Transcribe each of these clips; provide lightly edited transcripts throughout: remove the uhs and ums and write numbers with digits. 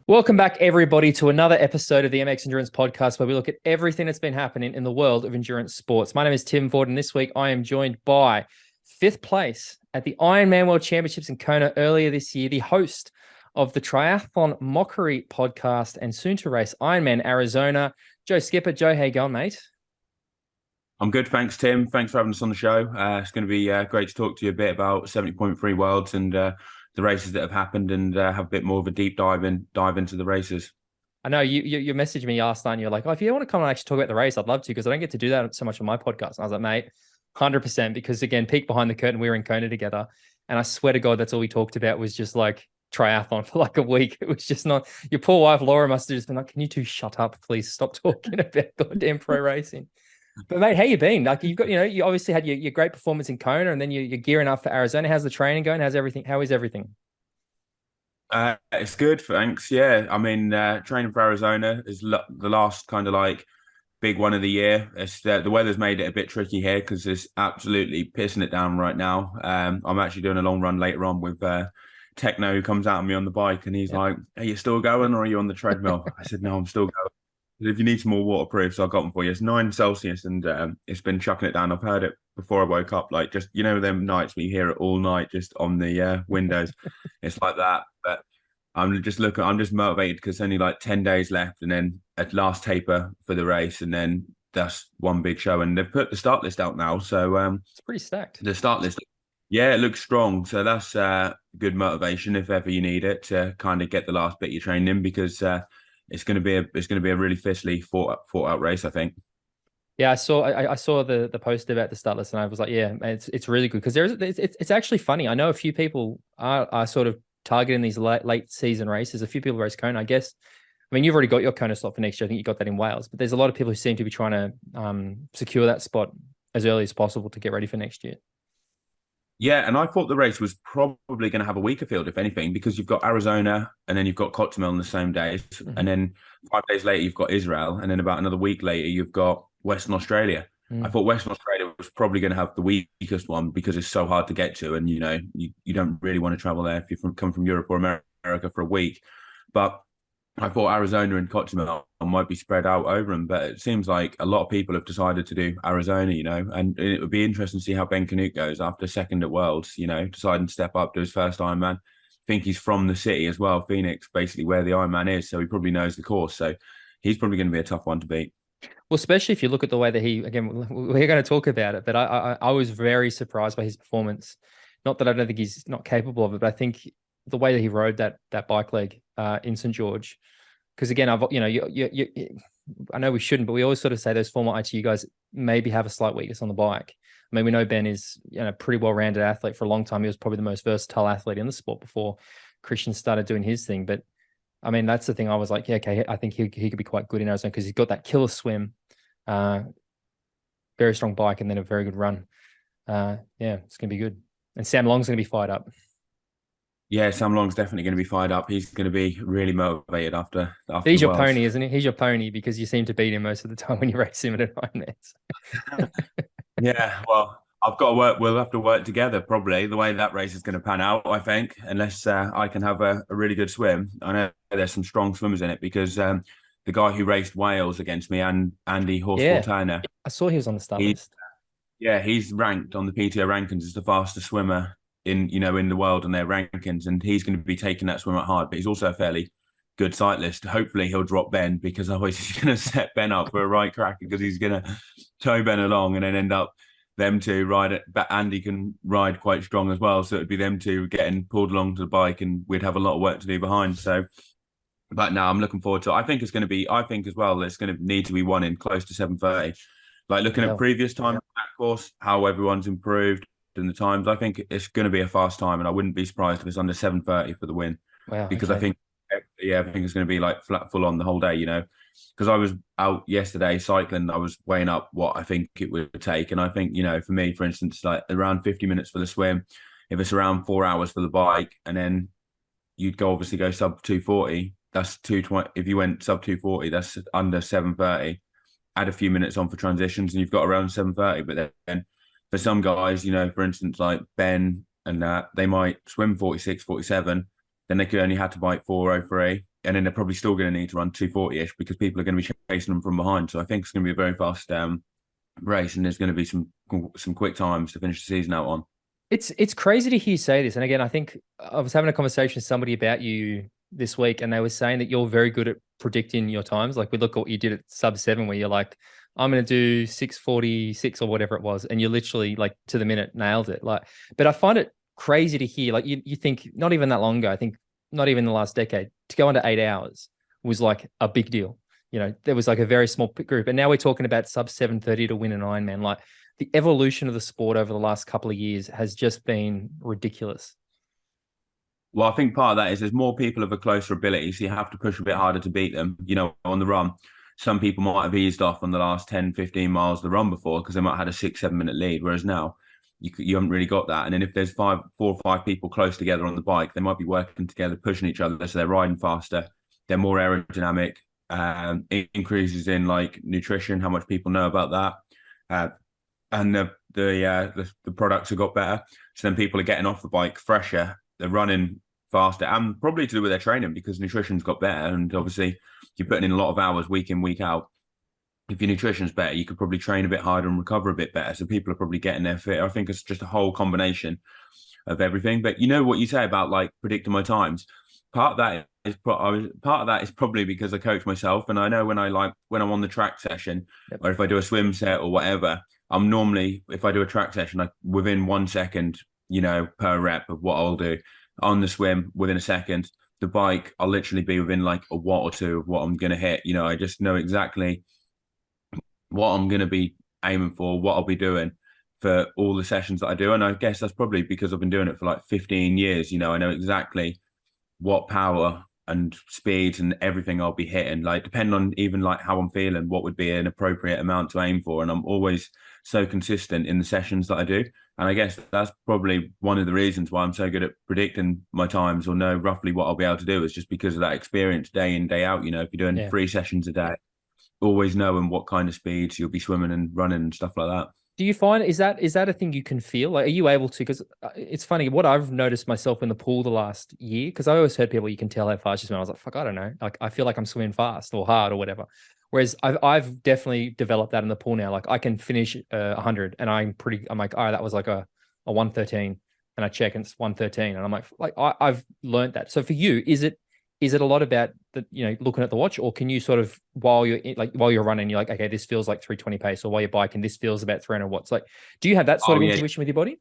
Welcome back, everybody, to another episode of the MX Endurance Podcast, where we look at everything that's been happening in the world of endurance sports. My name is Tim Ford, and this week I am joined by fifth place at the Ironman World Championships in Kona earlier this year, the host of the Triathlon Mockery Podcast, and soon to race Ironman Arizona, Joe Skipper. Joe, how you going, mate? I'm good, thanks, Tim. Thanks for having us on the show. It's going to be great to talk to you a bit about 70.3 Worlds and the races that have happened, and have a bit more of a deep dive into the races. I know you messaged me last night and you're like, oh, if you want to come and actually talk about the race, I'd love to, because I don't get to do that so much on my podcast. And I was like, mate, 100%, because again, peek behind the curtain, we were in Kona together. And I swear to God, that's all we talked about was just like triathlon for like a week. It was just not, your poor wife, Laura, must have just been like, can you two shut up, please stop talking about goddamn pro racing. But mate, how you been? Like you've got, you obviously had your great performance in Kona, and then you're gearing up for Arizona. How's the training going? How's everything? How is everything? It's good, thanks. Yeah, I mean, training for Arizona is the last kind of like big one of the year. It's the weather's made it a bit tricky here because it's absolutely pissing it down right now. I'm actually doing a long run later on with Techno, who comes out on me on the bike, and he's like, "Are you still going, or are you on the treadmill?" I said, "No, I'm still going. If you need some more waterproof, so I got them for you." It's 9 Celsius, and it's been chucking it down. I've heard it before I woke up, like just them nights where you hear it all night just on the windows. It's like that. But I'm just motivated because only like 10 days left, and then at last taper for the race, and then that's one big show. And they've put the start list out now, so it's pretty stacked. The start list, yeah, it looks strong. So that's good motivation if ever you need it to kind of get the last bit of your training in, because it's going to be a really fiercely fought out race, I think. Yeah, I saw the post about the start list, and I was like, yeah, it's really good, because it's actually funny. I know a few people are sort of targeting these late season races. A few people race Kona, I guess. I mean, you've already got your Kona slot for next year. I think you got that in Wales, but there's a lot of people who seem to be trying to secure that spot as early as possible to get ready for next year. Yeah, and I thought the race was probably going to have a weaker field, if anything, because you've got Arizona and then you've got Cozumel on the same days. Mm-hmm. And then 5 days later, you've got Israel. And then about another week later, you've got Western Australia. I thought Western Australia was probably going to have the weakest one because it's so hard to get to. And, you don't really want to travel there if you come from Europe or America for a week. But I thought Arizona and Cozumel might be spread out over them, but it seems like a lot of people have decided to do Arizona, and it would be interesting to see how Ben Kanute goes after second at Worlds, deciding to step up to his first Ironman. I think he's from the city as well, Phoenix, basically where the Ironman is, so he probably knows the course. So he's probably going to be a tough one to beat. Well, especially if you look at the way that again, we're going to talk about it, but I was very surprised by his performance. Not that I don't think he's not capable of it, but I think the way that he rode that bike leg in St. George, because again, I know we shouldn't, but we always sort of say those former ITU guys maybe have a slight weakness on the bike. I mean, we know Ben is a pretty well-rounded athlete for a long time. He was probably the most versatile athlete in the sport before Kristian started doing his thing. But I mean, that's the thing. I was like, yeah, okay, I think he could be quite good in Arizona because he's got that killer swim, very strong bike, and then a very good run. Yeah, it's going to be good. And Sam Long's going to be fired up. Yeah, Sam Long's definitely going to be fired up. He's going to be really motivated after He's your pony, isn't he? He's your pony because you seem to beat him most of the time when you race him at an Ironman. Yeah, well, I've got to work. We'll have to work together probably. The way that race is going to pan out, I think, unless I can have a really good swim. I know there's some strong swimmers in it because the guy who raced Wales against me, and Andy Horsfall-Turner, I saw he was on the start list. Yeah, he's ranked on the PTO rankings as the fastest swimmer in the world on their rankings, and he's going to be taking that swim at hard. But he's also a fairly good cyclist. Hopefully he'll drop Ben, because otherwise he's going to set Ben up for a right cracker, because he's going to tow Ben along and then end up them two ride it. But Andy can ride quite strong as well, so it'd be them two getting pulled along to the bike, and we'd have a lot of work to do behind. So, but no, I'm looking forward to it. I think as well, it's going to need to be won in close to 7:30. Like looking at previous time that course, how everyone's improved in the times, I think it's going to be a fast time, and I wouldn't be surprised if it's under 7:30 for the win. Wow, because I think it's going to be like flat full on the whole day, because I was out yesterday cycling. I was weighing up what I think it would take, and I think, for me, for instance, like around 50 minutes for the swim, if it's around 4 hours for the bike, and then you'd obviously go sub 240, that's 220. If you went sub 240, that's under 7:30. Add a few minutes on for transitions, and you've got around 7:30. But then for some guys, for instance, like Ben and that, they might swim 46, 47, then they could only have to bike 4:03, and then they're probably still going to need to run 2:40-ish because people are going to be chasing them from behind. So I think it's going to be a very fast race, and there's going to be some quick times to finish the season out on. It's crazy to hear you say this. And again, I think I was having a conversation with somebody about you this week, and they were saying that you're very good at predicting your times. Like we look at what you did at sub-7, where you're like, I'm going to do 6:46 or whatever it was, and you literally like to the minute nailed it. Like, but I find it crazy to hear. Like you think not even that long ago, I think not even the last decade, to go under 8 hours was like a big deal. You know, there was like a very small group, and now we're talking about sub 7:30 to win an Ironman. Like the evolution of the sport over the last couple of years has just been ridiculous. Well, I think part of that is there's more people of a closer ability, so you have to push a bit harder to beat them. You know, on the run, some people might have eased off on the last 10, 15 miles of the run before because they might have had a 6-7 minute lead, whereas now you haven't really got that. And then if there's 4 or 5 people close together on the bike, they might be working together, pushing each other, so they're riding faster, they're more aerodynamic, increases in like nutrition, how much people know about that, and the products have got better. So then people are getting off the bike fresher, they're running faster, and probably to do with their training because nutrition's got better. And obviously, you're putting in a lot of hours week in, week out. If your nutrition's better, you could probably train a bit harder and recover a bit better. So people are probably getting there fit. I think it's just a whole combination of everything. But you know what you say about like predicting my times. Part of that is probably because I coach myself, and I know when I'm on the track session, or if I do a swim set or whatever, I'm normally, if I do a track session, like within 1 second, you know, per rep of what I'll do. On the swim, within a second. The bike, I'll literally be within like a watt or two of what I'm going to hit. You know, I just know exactly what I'm going to be aiming for, what I'll be doing for all the sessions that I do. And I guess that's probably because I've been doing it for like 15 years. You know, I know exactly what power and speed and everything I'll be hitting, like depending on even like how I'm feeling, what would be an appropriate amount to aim for. And I'm always so consistent in the sessions that I do. And I guess that's probably one of the reasons why I'm so good at predicting my times or know roughly what I'll be able to do, is just because of that experience day in, day out. You know, if you're doing 3 sessions a day, always knowing what kind of speeds you'll be swimming and running and stuff like that. Do you find, is that a thing you can feel? Like, are you able to, because it's funny, what I've noticed myself in the pool the last year, because I always heard people, you can tell how fast you swim. I was like, fuck, I don't know. Like, I feel like I'm swimming fast or hard or whatever. Whereas I've definitely developed that in the pool now. Like I can finish 100 and I'm like, all right, that was like a 113, and I check and it's 113. And I'm like I've learned that. So for you, is it a lot about the, you know, looking at the watch, or can you sort of, while you're running, you're like, okay, this feels like 320 pace, or while you're biking, this feels about 300 watts. Like, do you have that sort of intuition with your body?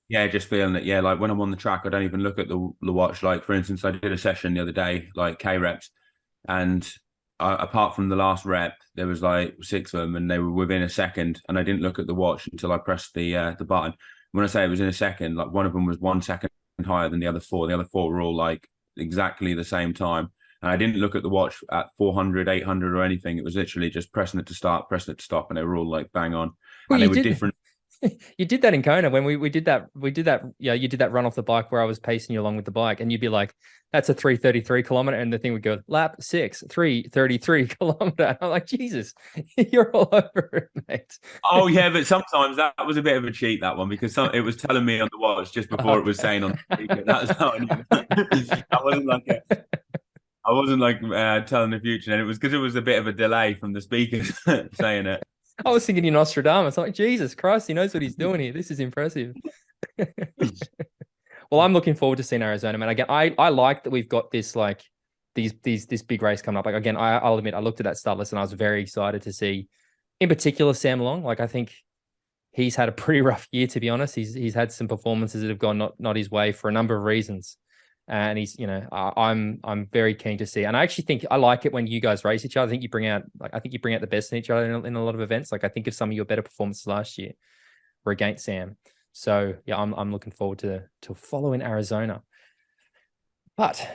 Yeah, just feeling it. Yeah, like when I'm on the track, I don't even look at the watch. Like for instance, I did a session the other day, like K reps, and apart from the last rep, there was like 6 of them, and they were within a second. And I didn't look at the watch until I pressed the button. When I say it was in a second, like one of them was 1 second higher than the other 4. The other 4 were all like exactly the same time. And I didn't look at the watch at 400, 800 or anything. It was literally just pressing it to start, pressing it to stop, and they were all like bang on. Well, and they were different. You did that in Kona when we did that. Yeah, you did that run off the bike where I was pacing you along with the bike, and you'd be like, that's a 333 kilometer. And the thing would go lap 6, 333 kilometer. And I'm like, Jesus, you're all over it, mate. Oh yeah, but sometimes that was a bit of a cheat, that one, because it was telling me on the watch just before it was saying on the speaker. That was how I knew. I wasn't like telling the future, and it was because it was a bit of a delay from the speakers saying it. I was thinking you're Nostradamus. I'm like, Jesus Christ, he knows what he's doing here. This is impressive. Well, I'm looking forward to seeing Arizona, man. Again, I like that we've got this like this big race coming up. Like again, I'll admit I looked at that start list and I was very excited to see, in particular, Sam Long. Like I think he's had a pretty rough year, to be honest. He's had some performances that have gone not his way for a number of reasons. And he's, you know, I'm very keen to see. And I actually think I like it when you guys race each other. I think you bring out the best in each other in a lot of events. Like I think of some of your better performances last year were against Sam. So yeah, I'm looking forward to following Arizona. But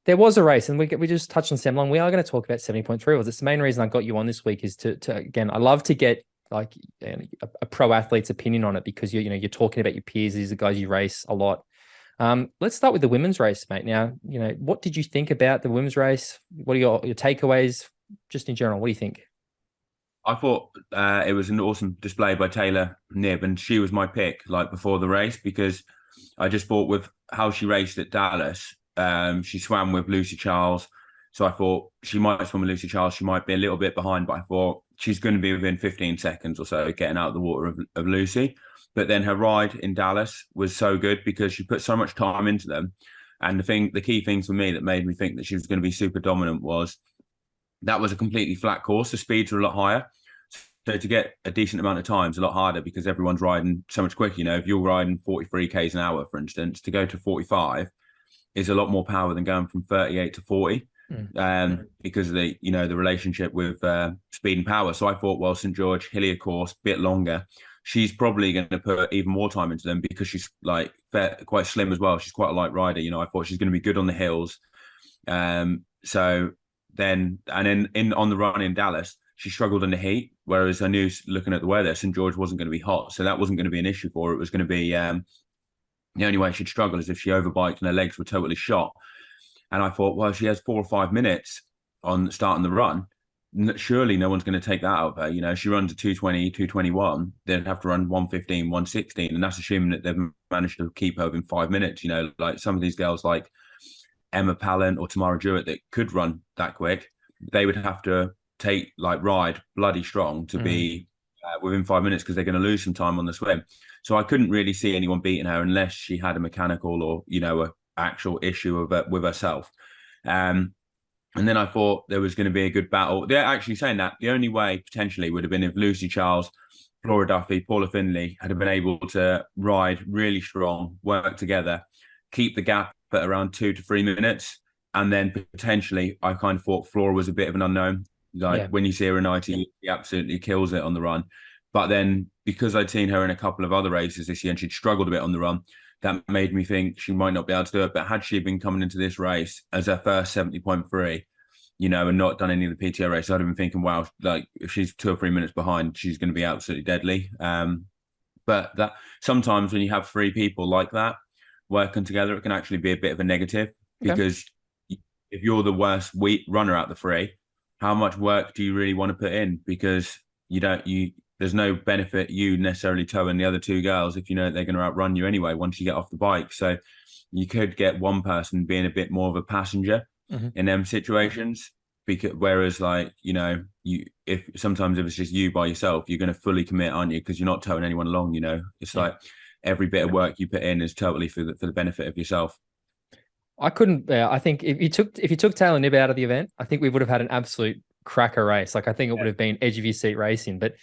there was a race, and we just touched on Sam Long. We are going to talk about 70.3. It's the main reason I got you on this week is to again, I love to get like a pro athlete's opinion on it, because you're talking about your peers. These are guys you race a lot. Let's start with the women's race, mate. Now, what did you think about the women's race? What are your takeaways just in general? What do you think? I thought it was an awesome display by Taylor Knibb, and she was my pick like before the race, because I just thought with how she raced at Dallas, She swam with Lucy Charles. So I thought she might swim with Lucy Charles. She might be a little bit behind, but I thought she's going to be within 15 seconds or so getting out of the water of Lucy. But then her ride in Dallas was so good because she put so much time into them. And the key things for me that made me think that she was going to be super dominant was that was a completely flat course. The speeds were a lot higher. So to get a decent amount of time is a lot harder because everyone's riding so much quicker. You know, if you're riding 43 Ks an hour, for instance, to go to 45 is a lot more power than going from 38 to 40. Because of the relationship with speed and power. So I thought, well, St. George, hillier course, bit longer. She's probably going to put even more time into them because she's like quite slim as well. She's quite a light rider. You know, I thought she's going to be good on the hills. So then on the run in Dallas, she struggled in the heat. Whereas I knew looking at the weather, St. George wasn't going to be hot, so that wasn't going to be an issue for her. It was going to be the only way she'd struggle is if she overbiked and her legs were totally shot. And I thought, well, she has 4 or 5 minutes on starting the run. Surely no one's going to take that out of her. You know, she runs a 220, 221. They'd have to run 115, 116. And that's assuming that they've managed to keep her within 5 minutes. You know, like some of these girls like Emma Pallant or Tamara Jewett that could run that quick, they would have to ride bloody strong to be within 5 minutes because they're going to lose some time on the swim. So I couldn't really see anyone beating her unless she had a mechanical or, you know, a actual issue with herself. And then I thought there was going to be a good battle. They're actually saying that the only way potentially would have been if Lucy Charles, Flora Duffy, Paula Findlay had been able to ride really strong, work together, keep the gap at around 2 to 3 minutes. And then potentially I kind of thought Flora was a bit of an unknown. When you see her in IT, she absolutely kills it on the run. But then because I'd seen her in a couple of other races this year and she'd struggled a bit on the run, that made me think she might not be able to do it. But had she been coming into this race as her first 70.3, you know, and not done any of the PTO races, I'd have been thinking, wow, like if she's 2 or 3 minutes behind, she's going to be absolutely deadly. But that sometimes when you have 3 people like that working together, it can actually be a bit of a negative because if you're the worst runner out the 3, how much work do you really want to put in? Because there's no benefit you necessarily towing the other 2 girls if you know they're going to outrun you anyway once you get off the bike. So you could get one person being a bit more of a passenger in them situations. Whereas if it's just you by yourself, you're going to fully commit, aren't you? Because you're not towing anyone along. You know, it's like every bit of work you put in is totally for the benefit of yourself. I couldn't. I think if you took Taylor Knibb out of the event, I think we would have had an absolute cracker race. Like I think it would have been edge of your seat racing, but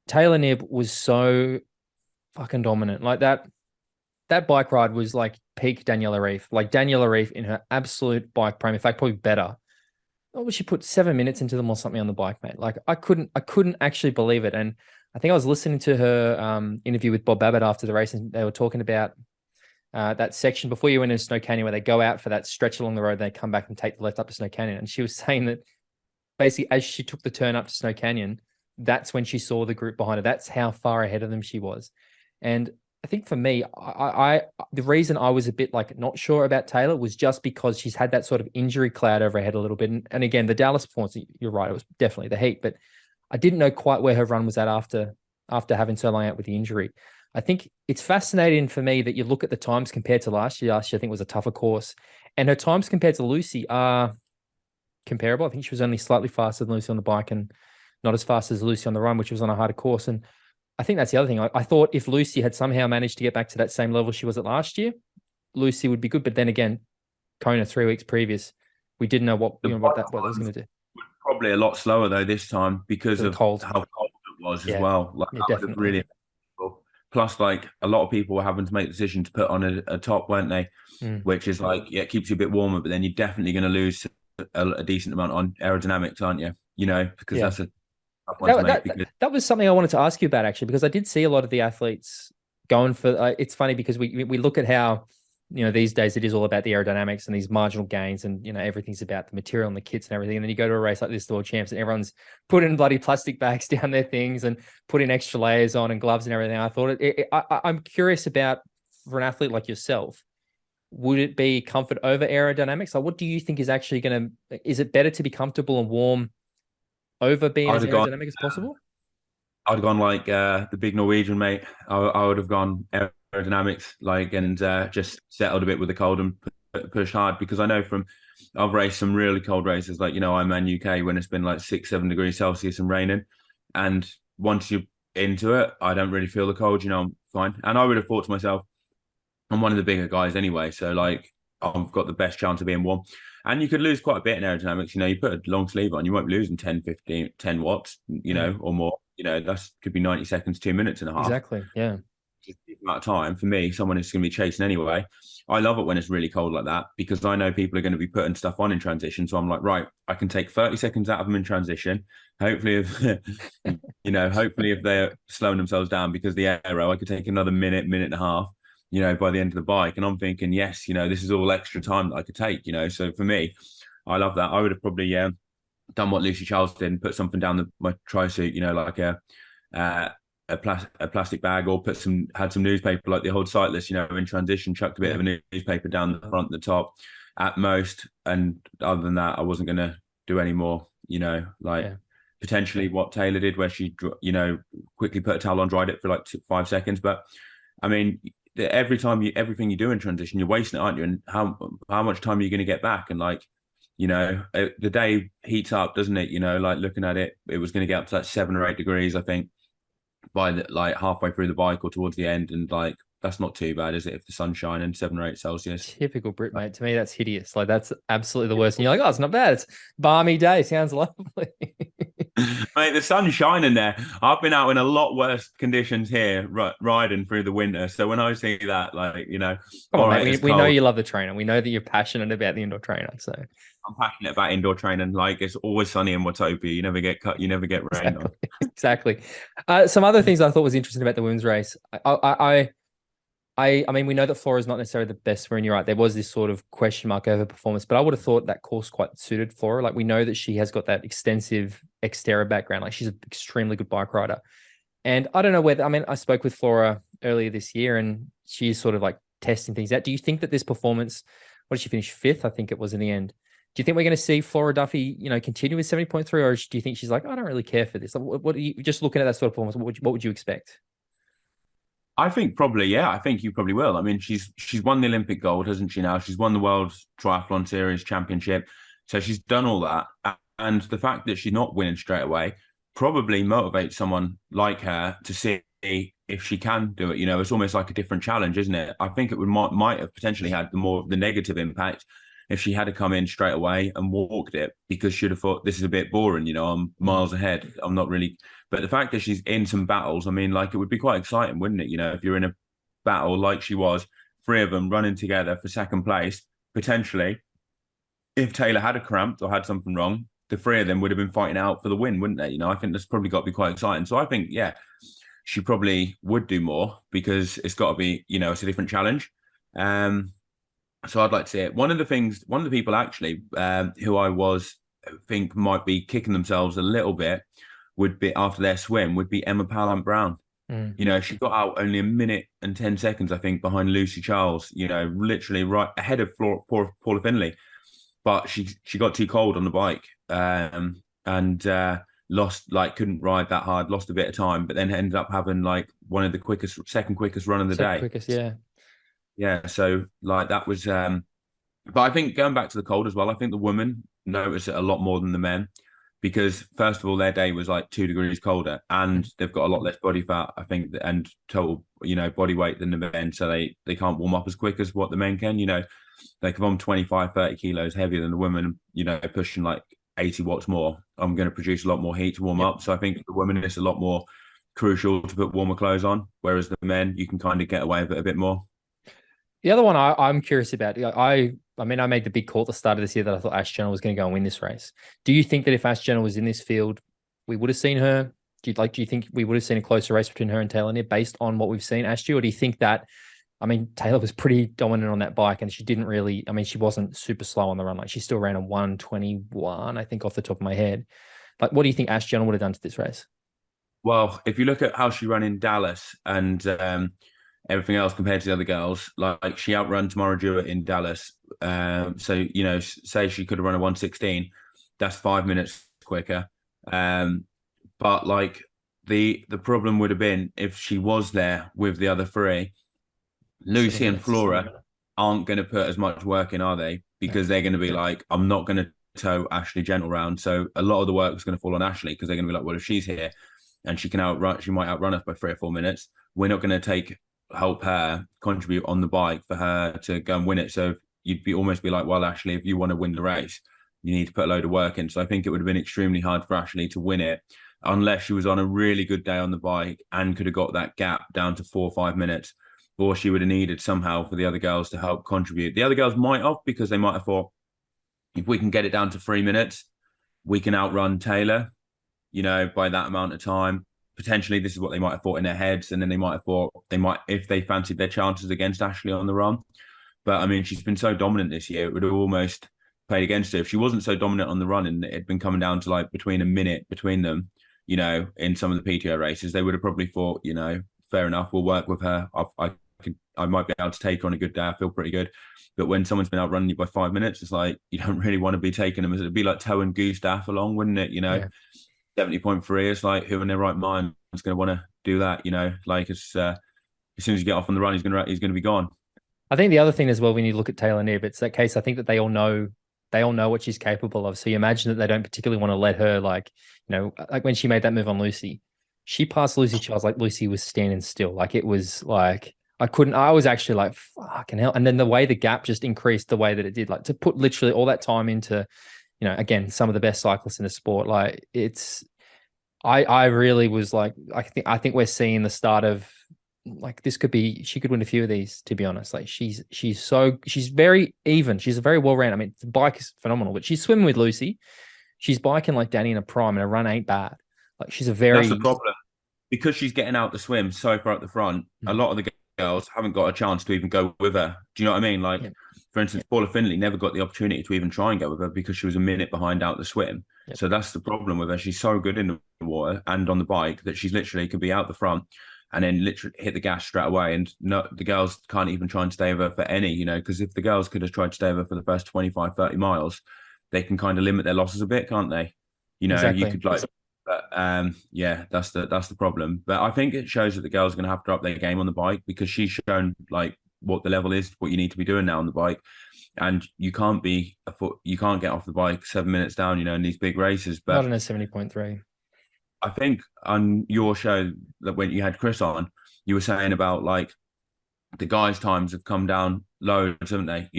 Taylor Knibb was so fucking dominant. Like that bike ride was like peak Daniela Ryf. Like Daniela Ryf in her absolute bike prime. In fact, probably better. Oh, she put 7 minutes into them or something on the bike, mate. Like I couldn't actually believe it. And I think I was listening to her interview with Bob Babbitt after the race, and they were talking about that section before you went into Snow Canyon where they go out for that stretch along the road, they come back and take the left up to Snow Canyon. And she was saying that basically as she took the turn up to Snow Canyon, that's when she saw the group behind her. That's how far ahead of them she was. And I think for me, the reason I was a bit like not sure about Taylor was just because she's had that sort of injury cloud over her head a little bit. And again, the Dallas performance, you're right, it was definitely the heat, but I didn't know quite where her run was at after having so long out with the injury. I think it's fascinating for me that you look at the times compared to last year. Last year, I think, was a tougher course. And her times compared to Lucy are comparable. I think she was only slightly faster than Lucy on the bike and not as fast as Lucy on the run, which was on a harder course. And I think that's the other thing. I thought if Lucy had somehow managed to get back to that same level she was at last year, Lucy would be good. But then again, Kona 3 weeks previous, we didn't know what that was going to do. Probably a lot slower though this time because of cold. how cold it was as well. Like that was really cool. Plus, like a lot of people were having to make the decision to put on a top, weren't they? Which is like, it keeps you a bit warmer, but then you're definitely going to lose a decent amount on aerodynamics, aren't you? You know, because that's a tough one to make. That was something I wanted to ask you about actually, because I did see a lot of the athletes going for. It's funny because we look at how, you know, these days it is all about the aerodynamics and these marginal gains, and you know everything's about the material and the kits and everything. And then you go to a race like this, the World Champs, and everyone's putting bloody plastic bags down their things and putting extra layers on and gloves and everything. I thought I'm curious about, for an athlete like yourself, would it be comfort over aerodynamics? Like, what do you think is actually going to? Is it better to be comfortable and warm over being as aerodynamic as possible? I'd have gone like the big Norwegian, mate. I would have gone aerodynamics, like, and just settled a bit with the cold and put push hard, because I know I've raced some really cold races, like, Ironman UK, when it's been like 6-7 degrees Celsius and raining. And once you're into it, I don't really feel the cold, I'm fine. And I would have thought to myself, I'm one of the bigger guys anyway, so like I've got the best chance of being warm. And you could lose quite a bit in aerodynamics. You put a long sleeve on, you won't be losing 10, 15, 10 watts, or more. That could be 90 seconds, 2 minutes and a half. Exactly. Yeah. Just a amount of time for me, someone is going to be chasing anyway. I love it when it's really cold like that, because I know people are going to be putting stuff on in transition. So I'm like, right, I can take 30 seconds out of them in transition. Hopefully, if they're slowing themselves down because the aero, I could take another minute and a half, by the end of the bike. And I'm thinking, yes, this is all extra time that I could take, So for me, I love that. I would have probably done what Lucy Charles did and put something down my tri-suit, like a plastic bag, or had some newspaper like the old cyclist, in transition, chucked a bit of a newspaper down the front, the top at most. And other than that, I wasn't going to do any more, potentially what Taylor did, where she, quickly put a towel on, dried it for like 5 seconds. But I mean, everything you do in transition, you're wasting it, aren't you? And how much time are you going to get back? And like, the day heats up, doesn't it? Like looking at it, it was going to get up to like 7 or 8 degrees, I think, by like halfway through the bike or towards the end. And like, that's not too bad, is it? If the sun's shining, 7 or 8 Celsius. Typical Brit, mate. To me, that's hideous. Like, that's absolutely the worst. And you're like, oh, it's not bad. It's balmy day. Sounds lovely. Mate, the sun's shining there. I've been out in a lot worse conditions here, riding through the winter. So when I see that, like, Come on, mate, we know you love the trainer. We know that you're passionate about the indoor trainer. So I'm passionate about indoor training. Like, it's always sunny in Watopia. You never get cut. You never get rained on. Exactly. Some other things I thought was interesting about the women's race. I mean, we know that Flora is not necessarily the best swimmer, and you're right. There was this sort of question mark over performance, but I would have thought that course quite suited Flora. Like, we know that she has got that extensive Xterra background. Like, she's an extremely good bike rider. And I don't know whether, I spoke with Flora earlier this year, and she's sort of like testing things out. Do you think that this performance, what did she finish? 5th, I think it was in the end. Do you think we're going to see Flora Duffy, continue with 70.3, or do you think she's like, I don't really care for this? Like, what are you, just looking at that sort of performance, what would you expect? I think probably, yeah. I think you probably will. I mean, she's won the Olympic gold, hasn't she now? She's won the World Triathlon Series Championship. So she's done all that. And the fact that she's not winning straight away probably motivates someone like her to see if she can do it. It's almost like a different challenge, isn't it? I think it might have potentially had the negative impact if she had to come in straight away and walked it, because she'd have thought, this is a bit boring, I'm miles ahead. I'm not really. But the fact that she's in some battles, I mean, like, it would be quite exciting, wouldn't it? If you're in a battle like she was, 3 of them running together for second place, potentially, if Taylor had a cramped or had something wrong, the 3 of them would have been fighting out for the win, wouldn't they? I think that's probably got to be quite exciting. So I think, yeah, she probably would do more, because it's got to be, it's a different challenge. So I'd like to see it. One of the people actually who I think might be kicking themselves a little bit would be, after their swim, would be Emma Pallant-Brown. She got out only 1 minute and 10 seconds, I think, behind Lucy Charles, literally right ahead of Paula Finley. But she got too cold on the bike and lost, like, couldn't ride that hard, lost a bit of time, but then ended up having like one of the second quickest run of the day. Quickest, yeah. Yeah, so like that was, but I think going back to the cold as well, I think the women notice it a lot more than the men, because first of all, their day was like 2 degrees colder, and they've got a lot less body fat, I think, and total, body weight than the men. So they can't warm up as quick as what the men can. Like, if I'm 25, 30 kilos heavier than the women, pushing like 80 watts more, I'm going to produce a lot more heat to warm up. So I think the women, it's a lot more crucial to put warmer clothes on, whereas the men, you can kind of get away with it a bit more. The other one I'm curious about, I made the big call at the start of this year that I thought Ash Jenner was going to go and win this race. Do you think that if Ash Jenner was in this field, we would have seen her? Do you think we would have seen a closer race between her and Taylor Knibb based on what we've seen, Ash? Or do you think that, Taylor was pretty dominant on that bike, and she didn't really, she wasn't super slow on the run. Like, she still ran a 1:21, I think, off the top of my head. Like, what do you think Ash Jenner would have done to this race? Well, if you look at how she ran in Dallas and everything else compared to the other girls, like she outrun Tamara Jewett in Dallas. So, say she could have run a 1:16, that's 5 minutes quicker. But like the problem would have been if she was there with the other 3, Lucy and Flora, aren't going to put as much work in, are they? Because they're going to be like, I'm not going to tow Ashley Gentle round. So a lot of the work is going to fall on Ashley, because they're going to be like, well, if she's here and she might outrun us by 3 or 4 minutes. We're not going to help her contribute on the bike for her to go and win it. So you'd almost be like, well, Ashley, if you want to win the race, you need to put a load of work in. So I think it would have been extremely hard for Ashley to win it, unless she was on a really good day on the bike and could have got that gap down to 4 or 5 minutes, or she would have needed somehow for the other girls to help contribute. The other girls might have, because they might have thought, if we can get it down to 3 minutes, we can outrun Taylor, by that amount of time. Potentially, this is what they might have thought in their heads. And then they might have thought if they fancied their chances against Ashley on the run. But I mean, she's been so dominant this year, it would have almost played against her. If she wasn't so dominant on the run and it had been coming down to like between a minute between them, in some of the PTO races, they would have probably thought, fair enough, we'll work with her. I might be able to take her on a good day. I feel pretty good. But when someone's been outrunning you by 5 minutes, it's like, you don't really want to be taking them. It'd be like towing Gustav along, wouldn't it? 70.3. It's like, who in their right mind is going to want to do that? Like as soon as you get off on the run, he's going to be gone. I think the other thing as well, when you look at Taylor Knibb, it's that case. I think that they all know what she's capable of. So you imagine that they don't particularly want to let her, like when she made that move on Lucy, she passed Lucy Charles like Lucy was standing still. Like it was like, I was actually like, fucking hell. And then the way the gap just increased the way that it did, like to put literally all that time into, again, some of the best cyclists in the sport. Like I really was like, I think we're seeing the start of like, she could win a few of these, to be honest. Like she's very even. She's a very well ran. I mean, the bike is phenomenal, but she's swimming with Lucy. She's biking like Danny in a prime, and her run ain't bad. Like that's the problem, because she's getting out the swim so far at the front. A lot of the girls haven't got a chance to even go with her. Do you know what I mean? Like, for instance, Paula Findlay never got the opportunity to even try and go with her because she was a minute behind out the swim. Yep. So that's the problem with her. She's so good in the water and on the bike that she's literally could be out the front and then literally hit the gas straight away. And the girls can't even try and stay with her for any, because if the girls could have tried to stay with her for the first 25, 30 miles, they can kind of limit their losses a bit, can't they? Exactly. You could like... But that's the problem. But I think it shows that the girls are going to have to up their game on the bike, because she's shown like what the level is, what you need to be doing now on the bike, and you can't get off the bike 7 minutes down, in these big races. But not in a 70.3. I think on your show that when you had Chris on, you were saying about like the guys' times have come down loads, haven't they?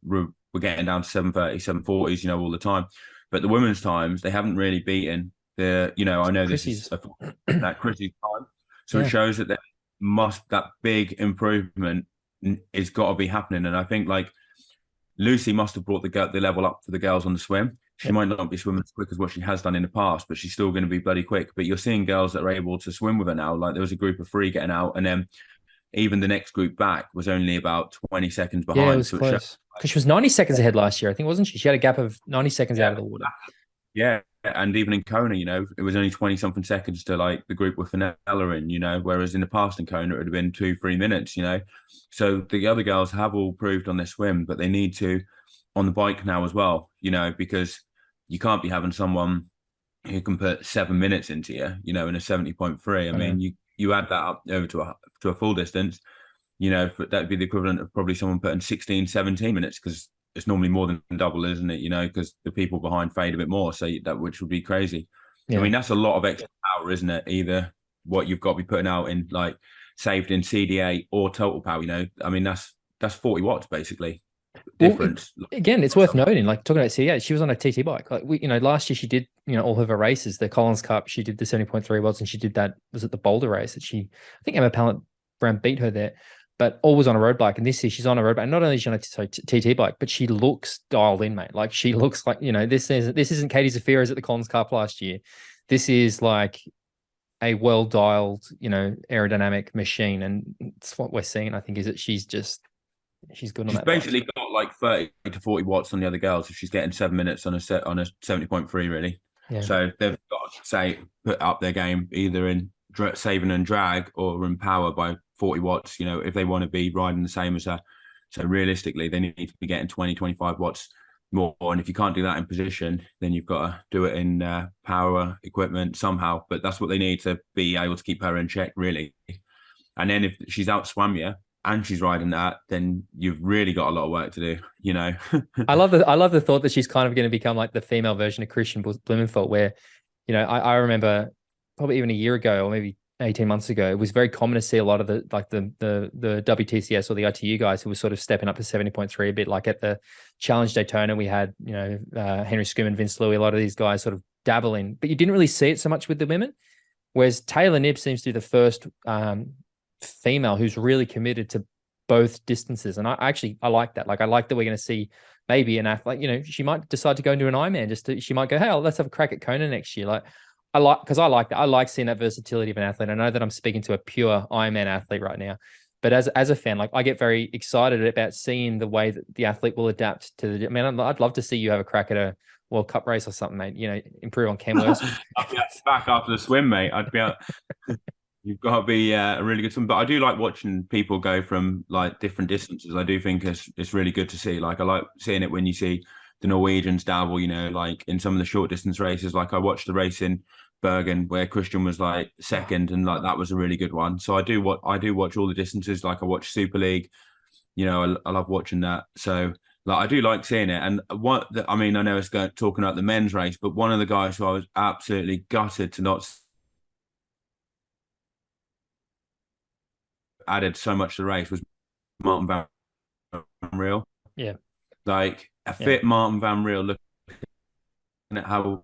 We're getting down to 7:30, 7:40s, all the time. But the women's times, they haven't really beaten I know Chrissy's. This is that Chrissy's time. So it shows that that big improvement is got to be happening. And I think like Lucy must have brought the level up for the girls on the swim. She might not be swimming as quick as what she has done in the past, but she's still going to be bloody quick. But you're seeing girls that are able to swim with her now. Like there was a group of 3 getting out, and then even the next group back was only about 20 seconds behind. Yeah, it was close. Because she was 90 seconds ahead last year, I think, wasn't she? She had a gap of 90 seconds out of the water. Yeah. And even in Kona, it was only 20 something seconds to like the group with Fenella in, whereas in the past in Kona, it would have been 2-3 minutes, So the other girls have all proved on their swim, but they need to on the bike now as well, because you can't be having someone who can put 7 minutes into you, in a 70.3. I mean, you add that up over to a full distance, that'd be the equivalent of probably someone putting 16, 17 minutes, because it's normally more than double, isn't it? Because the people behind fade a bit more, so which would be crazy. Yeah. I mean, that's a lot of extra power, isn't it? Either what you've got to be putting out in like saved in CDA or total power. I mean, that's 40 watts basically. Difference. Well, again, it's worth noting. Like talking about CDA, she was on a TT bike. Like last year she did all of her races. The Collins Cup, she did the 70.3 watts, and she did that. Was it the Boulder race that I think Emma Pallant Brown beat her there. But always on a road bike. And this year she's on a road bike. Not only is she on a TT bike, but she looks dialed in, mate. Like she looks like, this isn't Katie Zafiras at the Collins Cup last year. This is like a well-dialed, aerodynamic machine. And it's what we're seeing, I think, is that she's good on that. She's basically got like 30 to 40 watts on the other girls if she's getting 7 minutes on a 70.3, really. Yeah. So they've got to put up their game either in saving and drag or in power by 40 watts, if they want to be riding the same as her. So realistically, they need to be getting 20, 25 watts more. And if you can't do that in position, then you've got to do it in power equipment somehow. But that's what they need to be able to keep her in check, really. And then if she's outswam you, and she's riding that, then you've really got a lot of work to do, you know. I love the thought that she's kind of going to become like the female version of Kristian Blummenfelt, where, you know, I remember probably even a year ago or maybe 18 months ago, it was very common to see a lot of the WTCS or the ITU guys who were sort of stepping up to 70.3 a bit, like at the Challenge Daytona, we had, you know, Henry Schumann, Vince Louis, a lot of these guys sort of dabble in, but you didn't really see it so much with the women. Whereas Taylor Knibb seems to be the first female who's really committed to both distances. And I like that. Like, I like that we're going to see maybe an athlete, you know, she might decide to go into an Ironman, she might go, hey, let's have a crack at Kona next year. Like, because I like that. I like seeing that versatility of an athlete. I know that I'm speaking to a pure Ironman athlete right now, but as a fan, like, I get very excited about seeing the way that the athlete will adapt to the, I mean, I'd love to see you have a crack at a World Cup race or something, mate, you know, improve on Cam Lewis. I'd be back after the swim, mate. I'd be out. You've got to be a really good swim. But I do like watching people go from like different distances. I do think it's really good to see. Like, I like seeing it when you see the Norwegians dabble, you know, like in some of the short distance races. Like, I watched the race in Bergen where Kristian was like second, and like that was a really good one. So I do watch all the distances. Like, I watch Super League, you know, I love watching that. So like, I do like seeing it. And I mean, I know it's talking about the men's race, but one of the guys who I was absolutely gutted to not added so much to the race was Martin Van Riel. Yeah. Like a fit Martin Van Riel, looking at how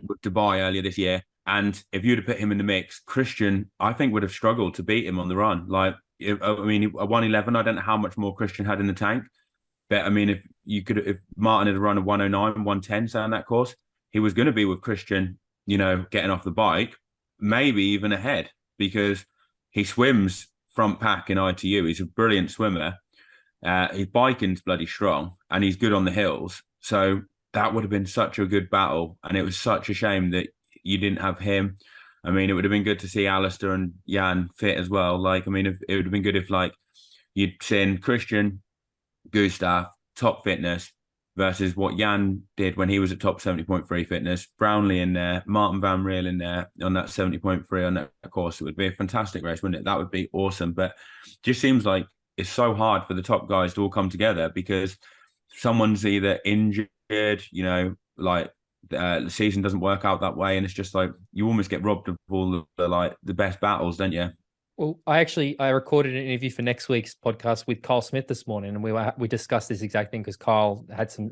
with Dubai earlier this year. And if you'd have put him in the mix, Kristian, I think, would have struggled to beat him on the run. Like, I mean, a 111, I don't know how much more Kristian had in the tank. But I mean, if Martin had run a 109, 110, say, on that course, he was going to be with Kristian, you know, getting off the bike, maybe even ahead, because he swims front pack in ITU. He's a brilliant swimmer. His biking's bloody strong, and he's good on the hills. So that would have been such a good battle. And it was such a shame that you didn't have him. I mean, it would have been good to see Alistair and Jan fit as well. Like, I mean, it would have been good if, like, you'd seen Kristian, Gustav, top fitness, versus what Jan did when he was at top 70.3 fitness. Brownlee in there, Martin Van Riel in there on that 70.3 on that course. It would be a fantastic race, wouldn't it? That would be awesome. But it just seems like it's so hard for the top guys to all come together because someone's either injured, you know, like the season doesn't work out that way. And it's just like, you almost get robbed of all the best battles, don't you? Well, I recorded an interview for next week's podcast with Kyle Smith this morning, and we discussed this exact thing because Kyle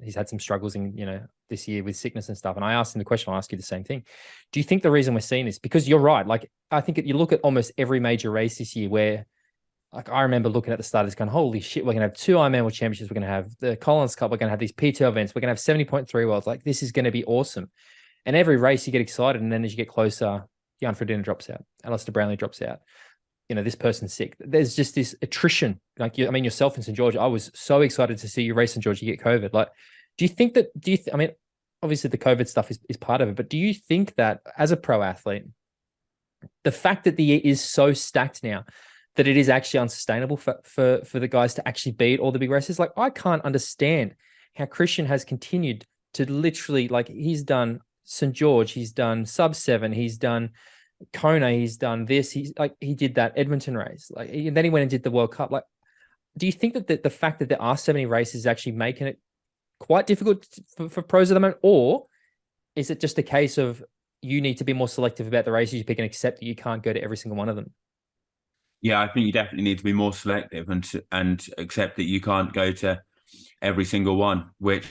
he's had some struggles in, you know, this year with sickness and stuff. And I asked him the question, I'll ask you the same thing. Do you think the reason we're seeing this, because you're right, like, I think you look at almost every major race this year where, like, I remember looking at the starters going, holy shit, we're going to have 2 Ironman World Championships. We're going to have the Collins Cup. We're going to have these PTO events. We're going to have 70.3 Worlds. Like, this is going to be awesome. And every race you get excited. And then as you get closer, Jan Frodeno drops out. Alistair Brownlee drops out. You know, this person's sick. There's just this attrition. Like, I mean, yourself in St. George, I was so excited to see you race St. George, you get COVID. Like, do you think that, I mean, obviously the COVID stuff is part of it, but do you think that as a pro athlete, the fact that the year is so stacked now, that it is actually unsustainable for the guys to actually beat all the big races? Like, I can't understand how Kristian has continued to literally, like, he's done St. George, he's done sub 7, he's done Kona, he's done this, he did that Edmonton race, like, and then he went and did the World Cup. Like, do you think that the fact that there are so many races is actually making it quite difficult for pros at the moment, or is it just a case of you need to be more selective about the races you pick and accept that you can't go to every single one of them? Yeah, I think you definitely need to be more selective and accept that you can't go to every single one, which